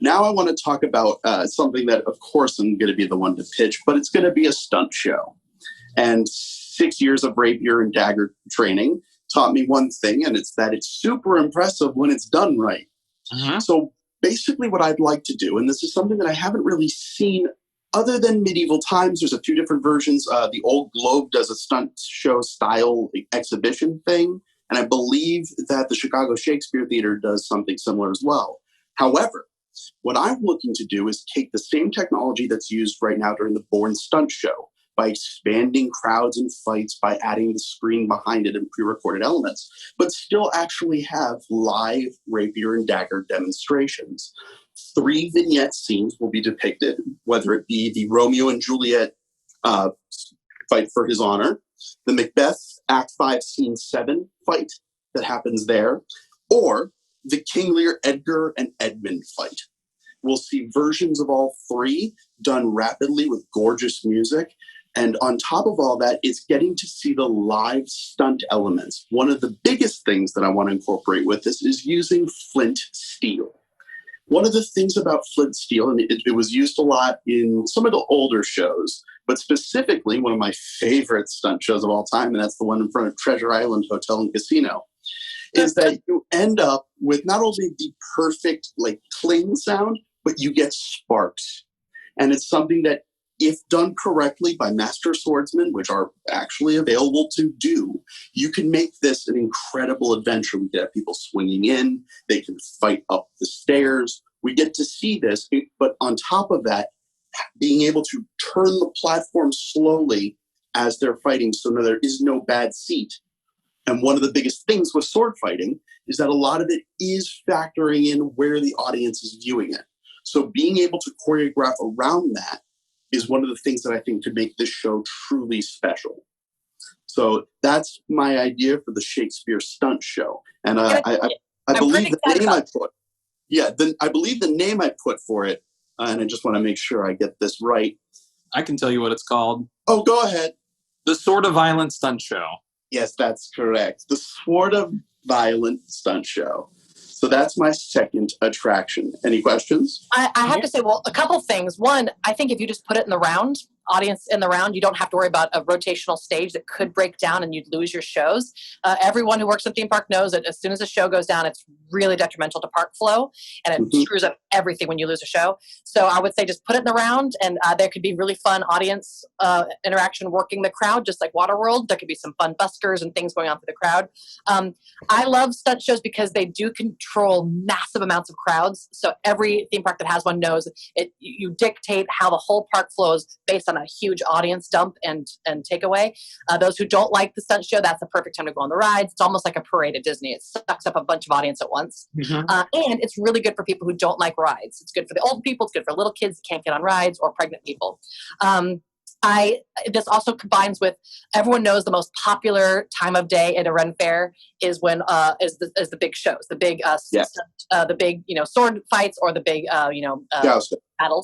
Now I want to talk about something that, of course, I'm going to be the one to pitch, but it's going to be a stunt show. And 6 years of rapier and dagger training taught me one thing, and it's that it's super impressive when it's done right. Mm-hmm. So basically what I'd like to do, and this is something that I haven't really seen other than medieval times, there's a few different versions. The Old Globe does a stunt show style exhibition thing, and I believe that the Chicago Shakespeare Theater does something similar as well. However, What I'm looking to do is take the same technology that's used right now during the Bourne stunt show by expanding crowds and fights, by adding the screen behind it and pre-recorded elements, but still actually have live rapier and dagger demonstrations. 3 vignette scenes will be depicted, whether it be the Romeo and Juliet fight for his honor, the Macbeth Act 5 Scene 7 fight that happens there, or the King Lear Edgar and Edmund fight. We'll see versions of all 3 done rapidly with gorgeous music. And on top of all that, it's getting to see the live stunt elements. One of the biggest things that I want to incorporate with this is using flint steel. One of the things about flint steel, and it was used a lot in some of the older shows, but specifically one of my favorite stunt shows of all time, and that's the one in front of Treasure Island Hotel and Casino, is that you end up with not only the perfect cling sound, but you get sparks. And it's something that, if done correctly by master swordsmen, which are actually available to do, you can make this an incredible adventure. We get have people swinging in, they can fight up the stairs. We get to see this, but on top of that, being able to turn the platform slowly as they're fighting so there is no bad seat. And one of the biggest things with sword fighting is that a lot of it is factoring in where the audience is viewing it. So being able to choreograph around that is one of the things that I think could make this show truly special. So that's my idea for the Shakespeare stunt show. And I believe the name I put. Yeah, I believe the name I put for it, and I just want to make sure I get this right. I can tell you what it's called. Oh, go ahead. The Sword of Violent Stunt Show. Yes, that's correct. The Sword of Violent Stunt Show. So that's my second attraction. Any questions? I have to say, well, a couple things. One, I think if you just put it in the round, audience in the round, you don't have to worry about a rotational stage that could break down and you'd lose your shows. Everyone who works in theme park knows that as soon as a show goes down, it's really detrimental to park flow, and it screws up everything when you lose a show. So I would say just put it in the round, and there could be really fun audience interaction working the crowd, just like Waterworld. There could be some fun buskers and things going on for the crowd. I love stunt shows because they do control massive amounts of crowds. So every theme park that has one knows it. You dictate how the whole park flows based on a huge audience dump and takeaway. Those who don't like the stunt show, that's the perfect time to go on the rides. It's almost like a parade at Disney. It sucks up a bunch of audience at once. And it's really good for people who don't like rides. It's good for the old people. It's good for little kids that can't get on rides, or pregnant people. This also combines with, everyone knows the most popular time of day at a Ren Fair is when is the big shows, the big the big sword fights, or the big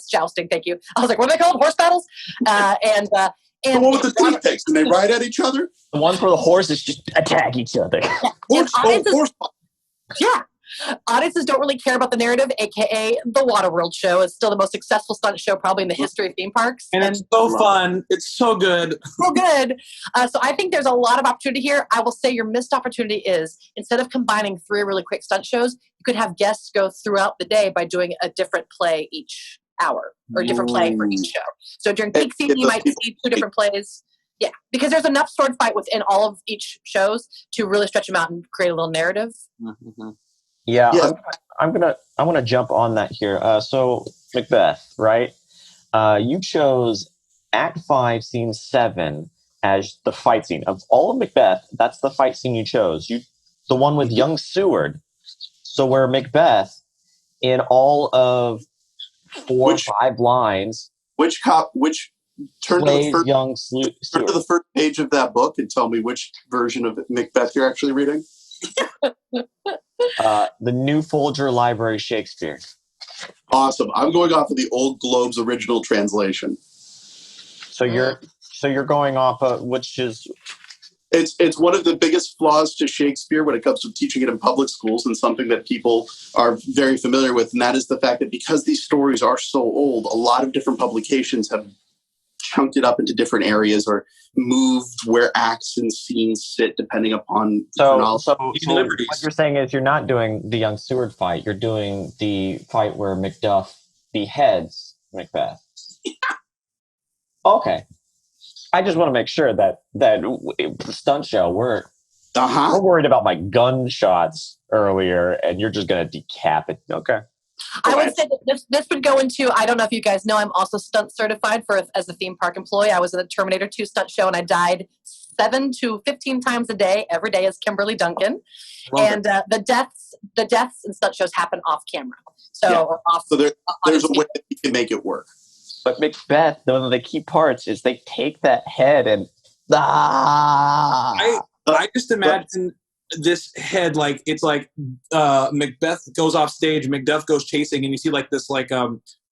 jousting. Thank you. I was like, what are they called? Horse battles? And the one with the toothpicks, and they ride at each other. The ones where the horses just attack each other. Yeah. Audiences don't really care about the narrative, aka the Waterworld show is still the most successful stunt show probably in the history of theme parks. And it's so fun. It's so good. So good. So I think there's a lot of opportunity here. I will say your missed opportunity is, instead of combining 3 really quick stunt shows, you could have guests go throughout the day by doing a different play each hour, or a different play for each show. So during peak season, you might see 2 different plays. Yeah, because there's enough sword fight within all of each shows to really stretch them out and create a little narrative. Yeah, I want to jump on that here. So Macbeth, right? You chose Act 5, Scene 7 as the fight scene. Of all of Macbeth, that's the fight scene you chose. The one with young Seward. So where Macbeth, in all of 4 or 5 lines, turn to the first page of that book and tell me which version of Macbeth you're actually reading. The New Folger Library Shakespeare. Awesome. I'm going off of the Old Globe's original translation. So you're going off of which is. It's one of the biggest flaws to Shakespeare when it comes to teaching it in public schools, and something that people are very familiar with, and that is the fact that because these stories are so old, a lot of different publications have chunked it up into different areas or moved where acts and scenes sit depending upon so what you're saying is you're not doing the young Seward fight, you're doing the fight where Macduff beheads Macbeth. Okay. I just want to make sure that the stunt show, we're worried about my gunshots earlier, and you're just going to decap it. Okay. I would say that this would go into, I don't know if you guys know, I'm also stunt certified as a theme park employee. I was in the Terminator 2 stunt show, and I died 7 to 15 times a day, every day, as Kimberly Duncan. And the deaths in stunt shows happen off camera. So, there's a way that you can make it work. But Macbeth, one of the key parts is they take that head and I just imagine this head like it's like Macbeth goes off stage, Macduff goes chasing, and you see like this like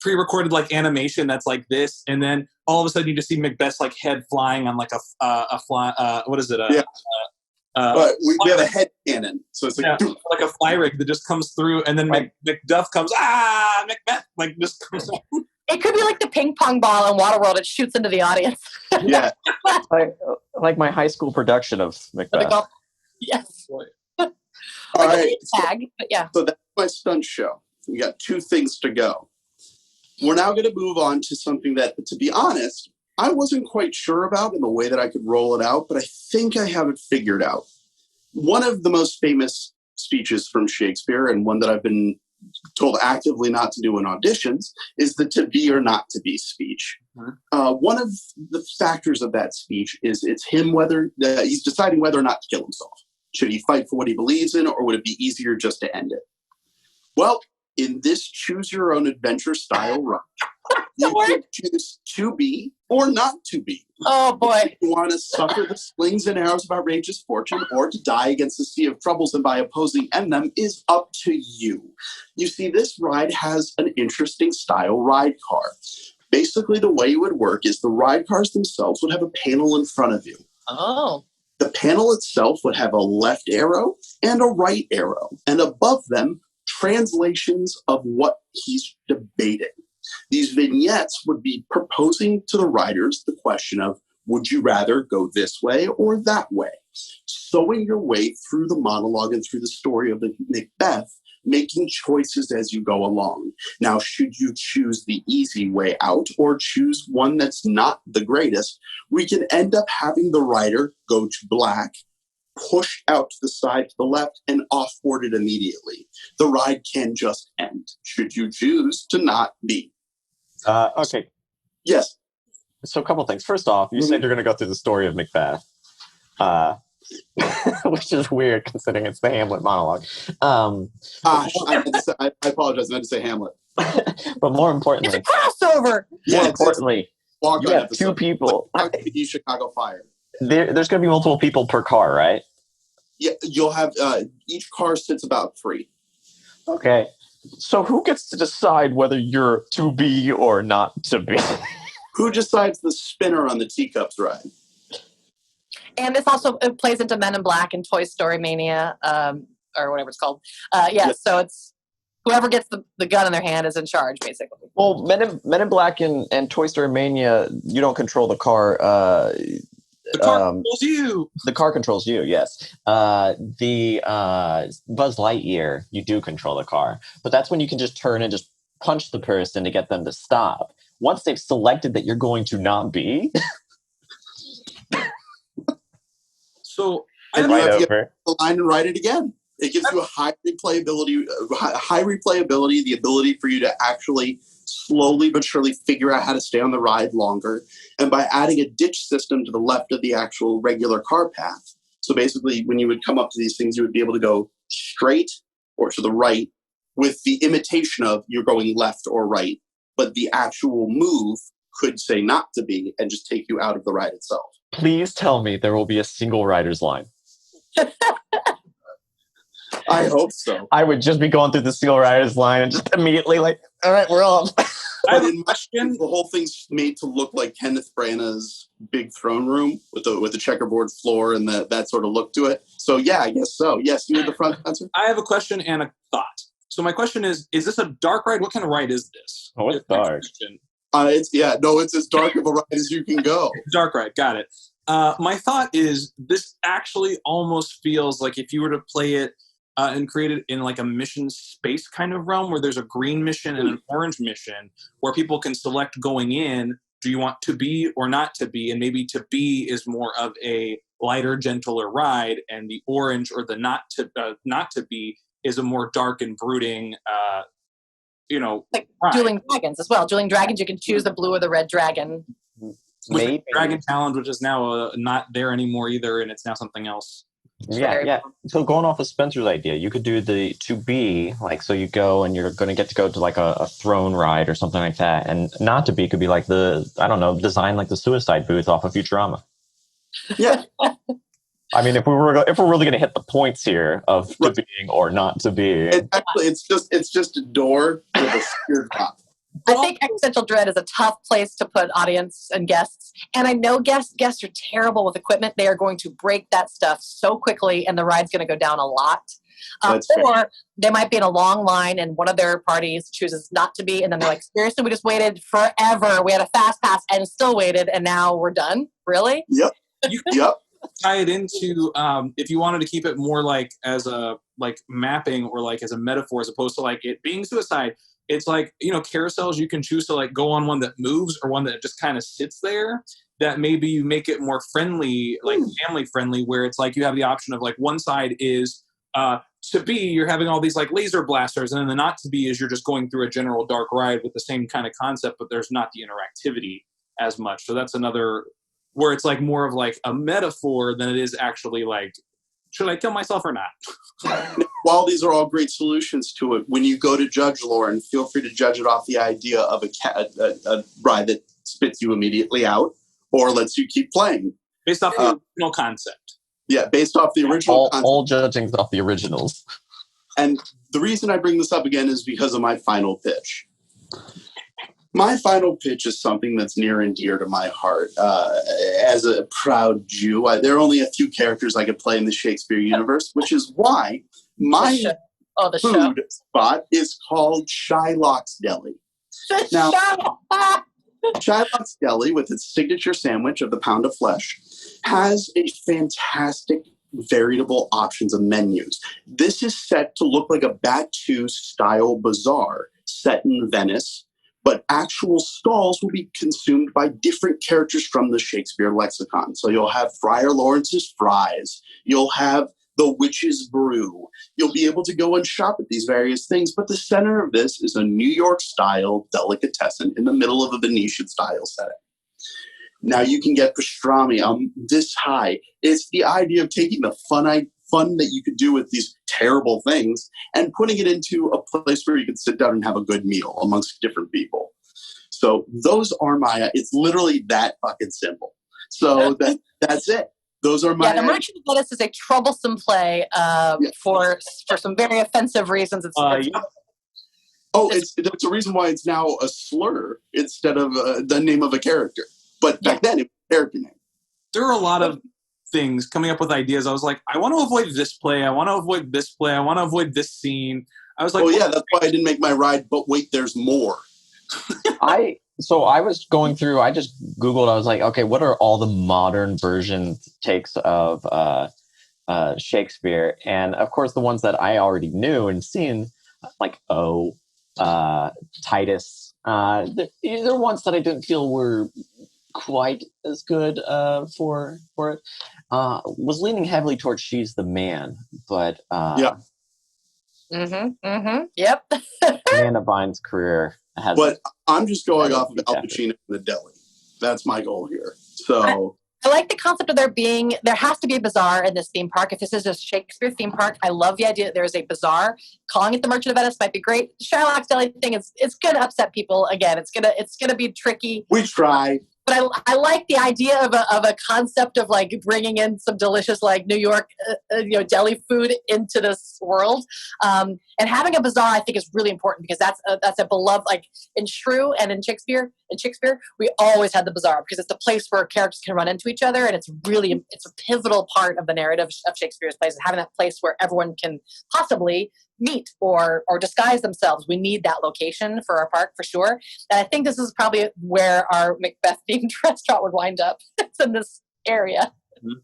pre-recorded like animation that's like this, and then all of a sudden you just see Macbeth's like head flying on like a fly what is it? But we have a head cannon, so it's like like a fly rig that just comes through, and then Macduff comes Macbeth like just comes out. It could be like the ping pong ball in Waterworld. It shoots into the audience. Yeah. like my high school production of Macbeth. Yes. All right. Tag, but yeah. So that's my stunt show. We got 2 things to go. We're now going to move on to something that, to be honest, I wasn't quite sure about in the way that I could roll it out, but I think I have it figured out. One of the most famous speeches from Shakespeare, and one that I've been told actively not to do in auditions, is the to be or not to be speech. One of the factors of that speech is it's him he's deciding whether or not to kill himself. Should he fight for what he believes in, or would it be easier just to end it? Well, in this choose your own adventure style run, you can choose to be or not to be. Oh boy. If you want to suffer the slings and arrows of outrageous fortune, or to die against the sea of troubles and by opposing end them, is up to you. You see, this ride has an interesting style ride car. Basically, the way it would work is the ride cars themselves would have a panel in front of you. Oh. The panel itself would have a left arrow and a right arrow, and above them, translations of what he's debating. These vignettes would be proposing to the writers the question of, would you rather go this way or that way? Sewing your way through the monologue and through the story of the Macbeth, making choices as you go along. Now, should you choose the easy way out or choose one that's not the greatest, we can end up having the writer go to black, push out to the side to the left, and offboard it immediately. The ride can just end, should you choose to not be. Okay. Yes. So a couple things. First off, you said you're going to go through the story of Macbeth, which is weird considering it's the Hamlet monologue. I apologize. I meant to say Hamlet. But more importantly, it's a crossover. More importantly, you have 2 people. Chicago Fire. There's going to be multiple people per car, right? Yeah, you'll have each car sits about 3. Okay. So who gets to decide whether you're to be or not to be? Who decides the spinner on the teacups ride? And this also plays into Men in Black and Toy Story Mania, or whatever it's called. Yes. So it's whoever gets the gun in their hand is in charge, basically. Well, Men in Black and Toy Story Mania, you don't control the car. The car controls you. The car controls you, yes. The Buzz Lightyear, you do control the car. But that's when you can just turn and just punch the person to get them to stop. Once they've selected that you're going to not be... So I have to get the line and write it again. It gives you a high replayability, the ability for you to actually slowly but surely figure out how to stay on the ride longer. And by adding a ditch system to the left of the actual regular car path. So basically, when you would come up to these things, you would be able to go straight or to the right with the imitation of you're going left or right. But the actual move could say not to be and just take you out of the ride itself. Please tell me there will be a single rider's line. I hope so. I would just be going through the single rider's line and just immediately like, all right, we're off. But in my the whole thing's made to look like Kenneth Branagh's big throne room with the checkerboard floor and that sort of look to it. So yeah, I guess so. Yes, you had the front answer. I have a question and a thought. So my question is this a dark ride? What kind of ride is this? Oh, it's dark. It's as dark of a ride as you can go. Dark ride, got it. My thought is this actually almost feels like if you were to play it and create it in like a mission space kind of realm where there's a green mission and an orange mission where people can select going in, do you want to be or not to be? And maybe to be is more of a lighter, gentler ride, and the orange or the not to be is a more dark and brooding like ride. Dueling Dragons as well. Dueling Dragons, you can choose the blue or the red dragon. With the Dragon Challenge, which is now not there anymore either, and it's now something else. Yeah. So going off of Spencer's idea, you could do the to be, like, so you go and you're going to get to go to like a throne ride or something like that, and not to be could be like design like the suicide booth off of Futurama. Yeah. I mean, if we're really going to hit the points here of to being or not to be, it's just a door with a spear top. I think Existential Dread is a tough place to put audience and guests. And I know guests are terrible with equipment. They are going to break that stuff so quickly, and the ride's going to go down a lot. Or they might be in a long line, and one of their parties chooses not to be, and then they're like, seriously, we just waited forever. We had a fast pass and still waited, and now we're done? Really? Yep. Yep. Tie it into if you wanted to keep it more like as a like mapping or like as a metaphor as opposed to like it being suicide. It's like, carousels, you can choose to like go on one that moves or one that just kind of sits there, that maybe you make it more friendly, like family friendly, where it's like you have the option of like one side is to be, you're having all these like laser blasters, and then the not to be is you're just going through a general dark ride with the same kind of concept, but there's not the interactivity as much. So that's another where it's like more of like a metaphor than it is actually like, should I kill myself or not? While these are all great solutions to it, when you go to judge Lauren, feel free to judge it off the idea of a ride that spits you immediately out or lets you keep playing. Based off the original concept. Yeah, based off the original concept. All judging's off the originals. And the reason I bring this up again is because of my final pitch. My final pitch is something that's near and dear to my heart. As a proud Jew, there are only a few characters I could play in the Shakespeare universe, which is why my food spot is called Shylock's Deli. Now, Shylock's Deli, with its signature sandwich of the pound of flesh, has a fantastic veritable options of menus. This is set to look like a Batu-style bazaar set in Venice, but actual stalls will be consumed by different characters from the Shakespeare lexicon. So you'll have Friar Lawrence's Fries. You'll have the Witch's Brew. You'll be able to go and shop at these various things. But the center of this is a New York-style delicatessen in the middle of a Venetian-style setting. Now you can get pastrami this high. It's the idea of taking the fun that you could do with these terrible things and putting it into a place where you can sit down and have a good meal amongst different people. So those are it's literally that fucking simple. So that's it. Those are my... Yeah, the Merchant of Venice is a troublesome play for some very offensive reasons. It's a reason why it's now a slur instead of the name of a character. But back then, it was a character name. There are a lot of things coming up with ideas. I was like, I want to avoid this play. I want to avoid this play. I want to avoid this scene. I was like, that's why I didn't make my ride. But wait, there's more. I was going through, I just Googled, I was like, okay, what are all the modern takes of Shakespeare? And of course, the ones that I already knew and seen, like Titus, they're ones that I didn't feel were quite as good for it. Was leaning heavily towards She's the Man, but yep. Amanda Bynes' career has. But I'm just going off of Al Pacino in the deli. That's my goal here. So I like the concept of there has to be a bazaar in this theme park. If this is a Shakespeare theme park, I love the idea that there is a bazaar. Calling it the Merchant of Venice might be great. The Shylock's Deli thing it's going to upset people. Again, it's going to be tricky. We try. But I like the idea of a concept of like bringing in some delicious like New York deli food into this world, and having a bazaar I think is really important because that's a beloved, like in Shrew and in Shakespeare we always had the bazaar because it's the place where characters can run into each other, and it's a pivotal part of the narrative of Shakespeare's plays, having that place where everyone can possibly meet or disguise themselves. We need that location for our park for sure. And I think this is probably where our Macbeth themed restaurant would wind up. It's in this area. Mm-hmm.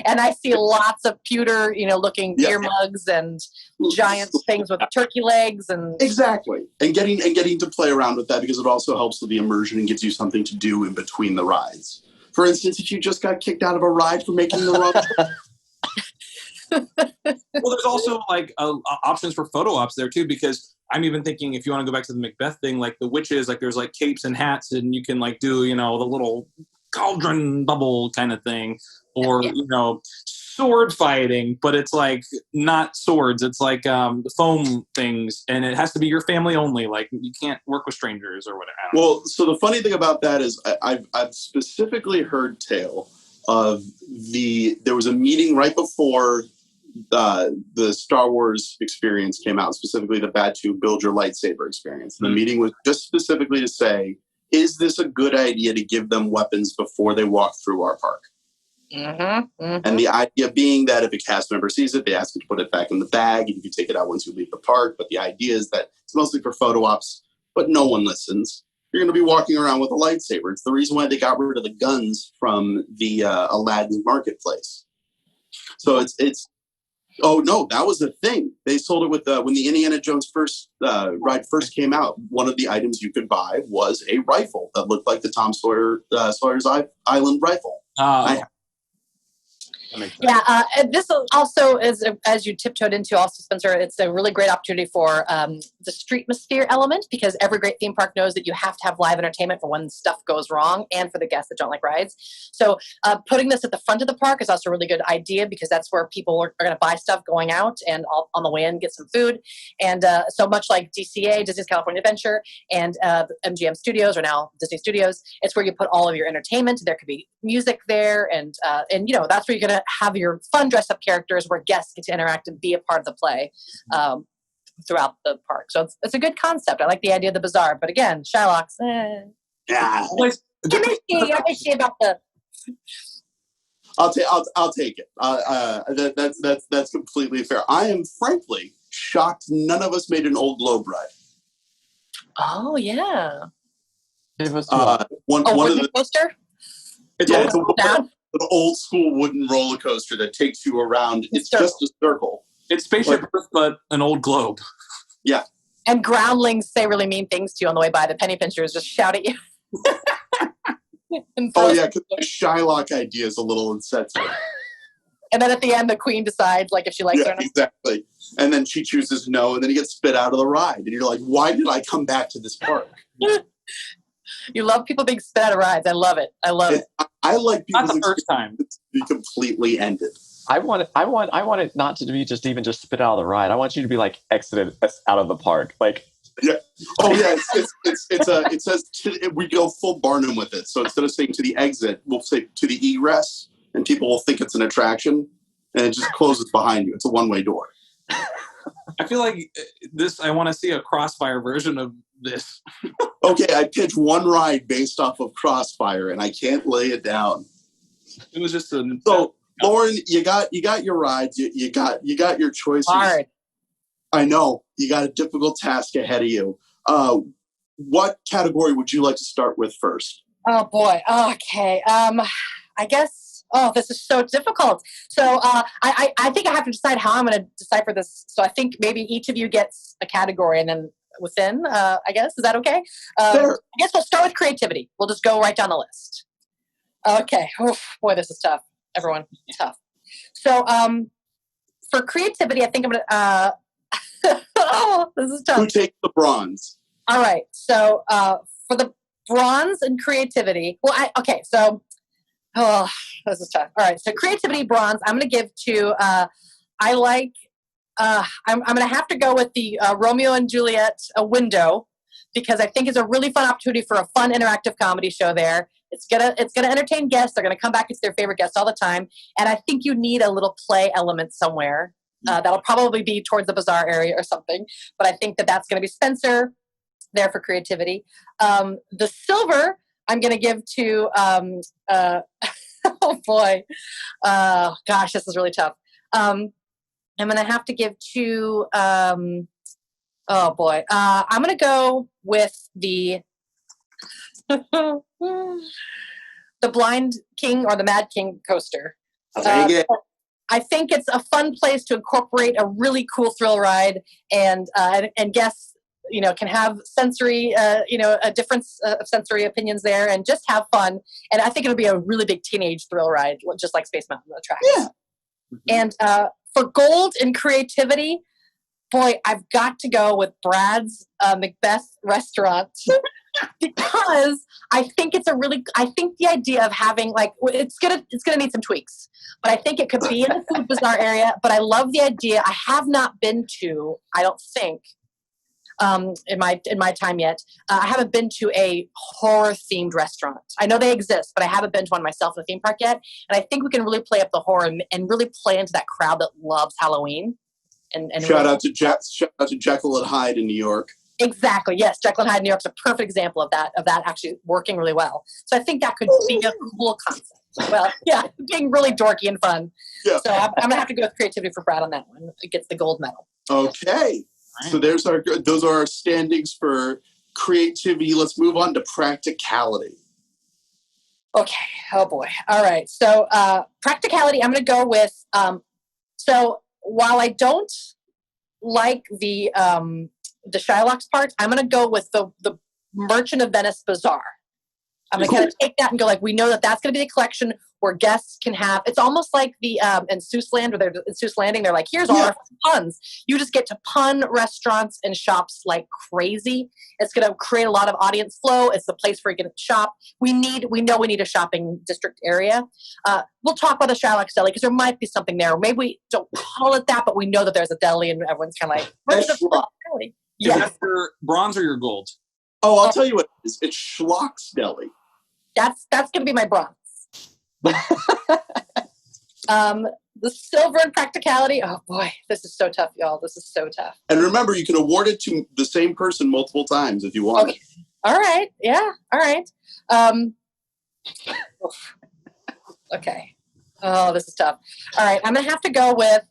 And I see lots of pewter, looking beer mugs and giant things with turkey legs and exactly. And getting to play around with that because it also helps with the immersion and gives you something to do in between the rides. For instance, if you just got kicked out of a ride for making the wrong Well, there's also like options for photo ops there too, because I'm even thinking if you want to go back to the Macbeth thing, like the witches, like there's like capes and hats, and you can like do the little cauldron bubble kind of thing, or sword fighting, but it's like not swords, it's like foam things, and it has to be your family only. Like you can't work with strangers or whatever. Well, so the funny thing about that is I've specifically heard tale of there was a meeting right before the Star Wars experience came out, specifically the Batu build your lightsaber experience. And the meeting was just specifically to say, is this a good idea to give them weapons before they walk through our park? And the idea being that if a cast member sees it, they ask you to put it back in the bag and you can take it out once you leave the park. But the idea is that it's mostly for photo ops, but no one listens. You're going to be walking around with a lightsaber. It's the reason why they got rid of the guns from the Aladdin marketplace. So it's oh no, that was the thing. They sold it with when the Indiana Jones ride first came out. One of the items you could buy was a rifle that looked like the Tom Sawyer's Island rifle. Yeah, and this also is, as you tiptoed into also, Spencer, it's a really great opportunity for the streetmosphere element, because every great theme park knows that you have to have live entertainment for when stuff goes wrong and for the guests that don't like rides. So putting this at the front of the park is also a really good idea, because that's where people are going to buy stuff going out, and on the way in get some food. And so much like DCA, Disney's California Adventure, and MGM Studios, or now Disney Studios, it's where you put all of your entertainment. There could be music there, and that's where you're going to have your fun dress-up characters where guests get to interact and be a part of the play throughout the park. So it's a good concept. I like the idea of the bazaar, but again, Shylock's. Yeah. Let me see about the. I'll take it. That's completely fair. I am frankly shocked none of us made an Old Globe ride. Oh yeah. One of the coaster. It's an old school wooden roller coaster that takes you around. It's just a circle. It's Spaceship Earth, but an old globe. Yeah. And groundlings say really mean things to you on the way by. The penny pinchers just shout at you. Oh yeah, because the Shylock idea is a little insensitive. And then at the end, the queen decides if she likes it or not. Exactly. And then she chooses no, and then he gets spit out of the ride. And you're like, why did I come back to this park? You love people being spit out of rides. I love it. I I like people not the first time to be completely ended. I want it not to be just spit out of the ride. I want you to be exited out of the park. Yeah. Oh yeah. It says we go full Barnum with it. So instead of saying to the exit, we'll say to the egress, and people will think it's an attraction, and it just closes behind you. It's a one-way door. I feel like I want to see a Crossfire version of this. Okay, I pitch one ride based off of Crossfire, and I can't lay it down. It was just so, Lauren, you got your rides, you got your choices. Hard. I know you got a difficult task ahead of you. What category would you like to start with first? Oh boy. Okay. I guess. Oh, this is so difficult. So I think I have to decide how I'm going to decipher this. So I think maybe each of you gets a category, and then within, I guess, is that okay? Sure. I guess we'll start with creativity. We'll just go right down the list. Okay. Oof, boy, this is tough. Everyone, tough. So for creativity, I think I'm going to. Oh, this is tough. Who takes the bronze? All right. So for the bronze and creativity, oh, this is tough. All right. So creativity bronze, I'm going to give to, I'm going to have to go with the Romeo and Juliet window, because I think it's a really fun opportunity for a fun interactive comedy show there. It's gonna entertain guests. They're going to come back. It's their favorite guests all the time. And I think you need a little play element somewhere. That'll probably be towards the bazaar area or something. But I think that's going to be Spencer there for creativity. The silver, I'm going to give to, oh boy. Gosh, this is really tough. I'm going to have to give to, oh boy. I'm going to go with the Blind King or the Mad King coaster. I think it's a fun place to incorporate a really cool thrill ride, and guests, can have sensory, a difference of sensory opinions there, and just have fun. And I think it'll be a really big teenage thrill ride, just like Space Mountain, the tracks. Yeah. And For gold and creativity, boy, I've got to go with Brad's Macbeth restaurant because I think the idea of having it's gonna need some tweaks, but I think it could be in the Food Bazaar area. But I love the idea. I have not been to, I don't think, in my time yet, I haven't been to a horror themed restaurant. I know they exist, but I haven't been to one myself in a theme park yet. And I think we can really play up the horror and really play into that crowd that loves Halloween. And shout out to Jekyll and Hyde in New York. Exactly. Yes, Jekyll and Hyde in New York is a perfect example of that actually working really well. So I think that could be a cool concept. Well, yeah, being really dorky and fun. Yeah. So I'm gonna have to go with creativity for Brad on that one. It gets the gold medal. Okay. So those are our standings for creativity. Let's move on to practicality. Okay. Oh boy. All right. So practicality, I'm going to go with. So while I don't like the Shylock's part, I'm going to go with the Merchant of Venice Bazaar. I'm going to kind of take that and go we know that's going to be a collection where guests can have. It's almost like the in Seuss Land, where they're in Seuss Landing. They're like, here's all our puns. You just get to pun restaurants and shops like crazy. It's going to create a lot of audience flow. It's the place where you get to shop. We know we need a shopping district area. We'll talk about the Shylock's Deli because there might be something there. Maybe we don't call it that, but we know that there's a deli, and everyone's kind of like, where's the deli? Is that your bronze or your gold? Oh, I'll tell you what it is. It's Schlock's Deli. That's going to be my bronze. The silver and practicality. Oh boy, this is so tough, y'all. This is so tough. And remember, you can award it to the same person multiple times if you want. Okay. All right. Yeah. All right. Okay. Oh, this is tough. All right. I'm gonna have to go with.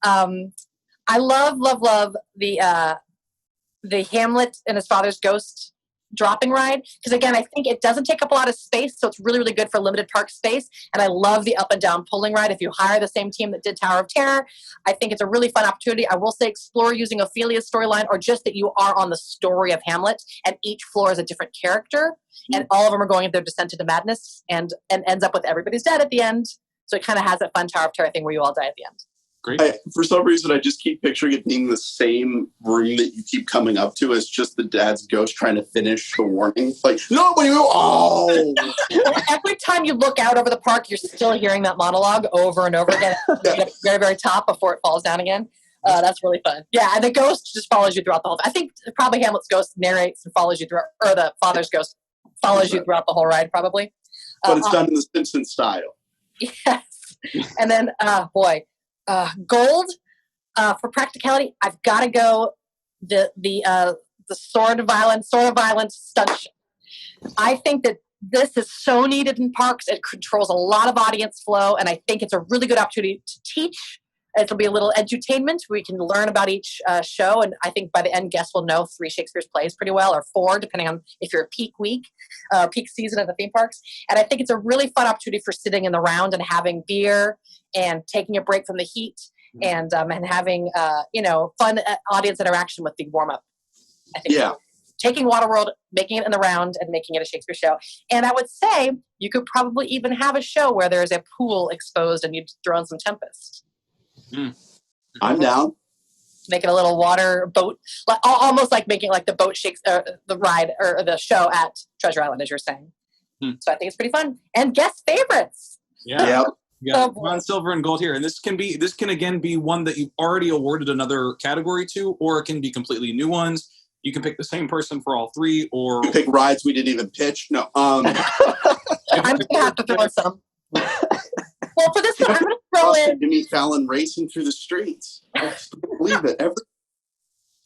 I love the Hamlet and his father's ghost dropping ride, because again, I think it doesn't take up a lot of space, so it's really, really good for limited park space. And I love the up and down pulling ride. If you hire the same team that did Tower of Terror, I think it's a really fun opportunity. I will say explore using Ophelia's storyline, or just that you are on the story of Hamlet, and each floor is a different character, and all of them are going into their descent into madness, and ends up with everybody's dead at the end. So it kind of has that fun Tower of Terror thing where you all die at the end. Great. For some reason, I just keep picturing it being the same room that you keep coming up to. It's just the dad's ghost trying to finish the warning. Like, nobody, oh! Every time you look out over the park, you're still hearing that monologue over and over again at the very, very top before it falls down again. That's really fun. Yeah, and the ghost just follows you throughout the whole. I think probably Hamlet's ghost narrates and follows you through, or the father's ghost follows you throughout the whole ride, probably. But it's done in the Simpsons style. Yes. And then, gold for practicality. I've got to go the sword of violence stunt show. I think that this is so needed in parks. It controls a lot of audience flow, and I think it's a really good opportunity to teach. It'll be a little edutainment. We can learn about each show, and I think by the end, guests will know 3 Shakespeare's plays pretty well, or 4, depending on if you're a peak week, peak season at the theme parks. And I think it's a really fun opportunity for sitting in the round and having beer and taking a break from the heat, and having fun audience interaction with the warm up. I think taking Waterworld, making it in the round, and making it a Shakespeare show. And I would say you could probably even have a show where there's a pool exposed and you throw in some Tempest. I'm down. Making a little water boat, almost like making like the boat the ride or the show at Treasure Island, as you're saying. So I think it's pretty fun, and guest favorites. Yeah. You got bronze, silver, and gold here, and this can again be one that you've already awarded another category to, or it can be completely new ones. You can pick the same person for all 3, or you pick rides we didn't even pitch. No, I'm gonna have to throw in some. Well, for this one, I'm going to throw in Jimmy Fallon racing through the streets. I just believe it.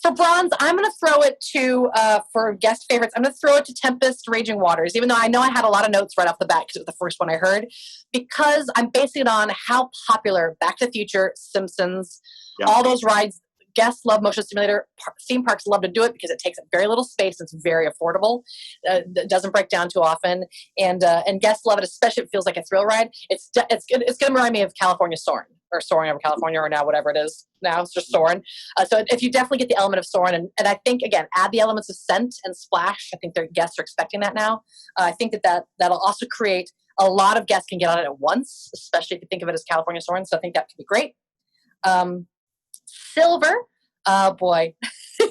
For bronze, I'm going to throw it to, for guest favorites, I'm going to throw it to Tempest, Raging Waters, even though I know I had a lot of notes right off the bat because it was the first one I heard, because I'm basing it on how popular Back to the Future, Simpsons, all those rides. Guests love motion simulator. Theme parks love to do it because it takes up very little space. It's very affordable. It doesn't break down too often, and guests love it, especially if it feels like a thrill ride. It's going to remind me of California Soarin', or Soaring over California, or now whatever it is. Now it's just Soarin'. So if you definitely get the element of Soarin', and I think again add the elements of scent and splash. I think their guests are expecting that now. I think that'll also create a lot of guests can get on it at once, especially if you think of it as California Soarin'. So I think that could be great. Silver, boy. I'm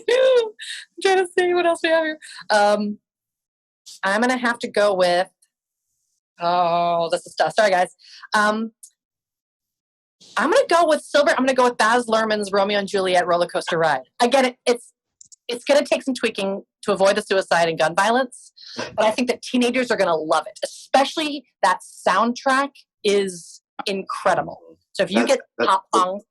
trying to see what else we have here. I'm going to have to go with, this is tough. Sorry, guys. I'm going to go with Silver. I'm going to go with Baz Luhrmann's Romeo and Juliet roller coaster ride. I get it. It's going to take some tweaking to avoid the suicide and gun violence, but I think that teenagers are going to love it, especially that soundtrack is incredible. So if you get pop punk,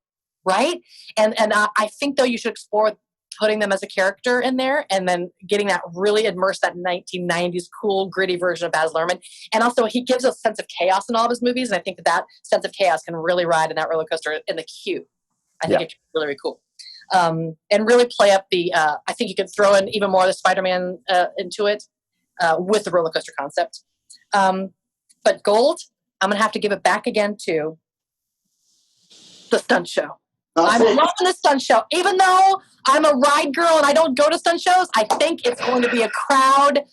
right? And I think, though, you should explore putting them as a character in there and then getting that really immersed, that 1990s cool, gritty version of Baz Luhrmann. And also, he gives a sense of chaos in all of his movies, and I think that sense of chaos can really ride in that roller coaster in the queue. I think it's really, really cool. And really play up I think you could throw in even more of the Spider-Man into it with the roller coaster concept. But gold, I'm going to have to give it back again to the stunt show. I'm loving the stunt show. Even though I'm a ride girl and I don't go to stunt shows, I think it's going to be a crowd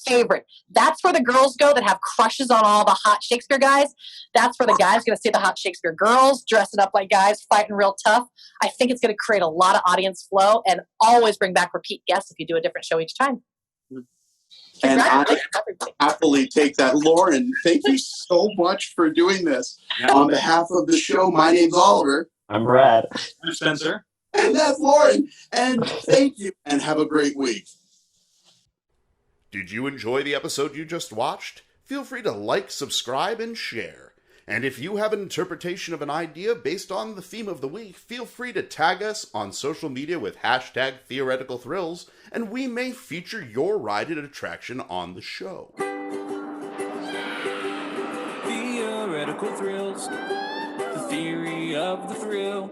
favorite. That's where the girls go that have crushes on all the hot Shakespeare guys. That's where the guys going to see the hot Shakespeare girls dressing up like guys, fighting real tough. I think it's going to create a lot of audience flow and always bring back repeat guests if you do a different show each time. And I happily take that. Lauren, thank you so much for doing this. Yeah. On behalf of the show, my name's Oliver. I'm Brad. I'm Spencer. And that's Lauren. And thank you, and have a great week. Did you enjoy the episode you just watched? Feel free to like, subscribe, and share. And if you have an interpretation of an idea based on the theme of the week, feel free to tag us on social media with hashtag Theoretical Thrills, and we may feature your ride and attraction on the show. Theoretical Thrills, the theory of the thrill.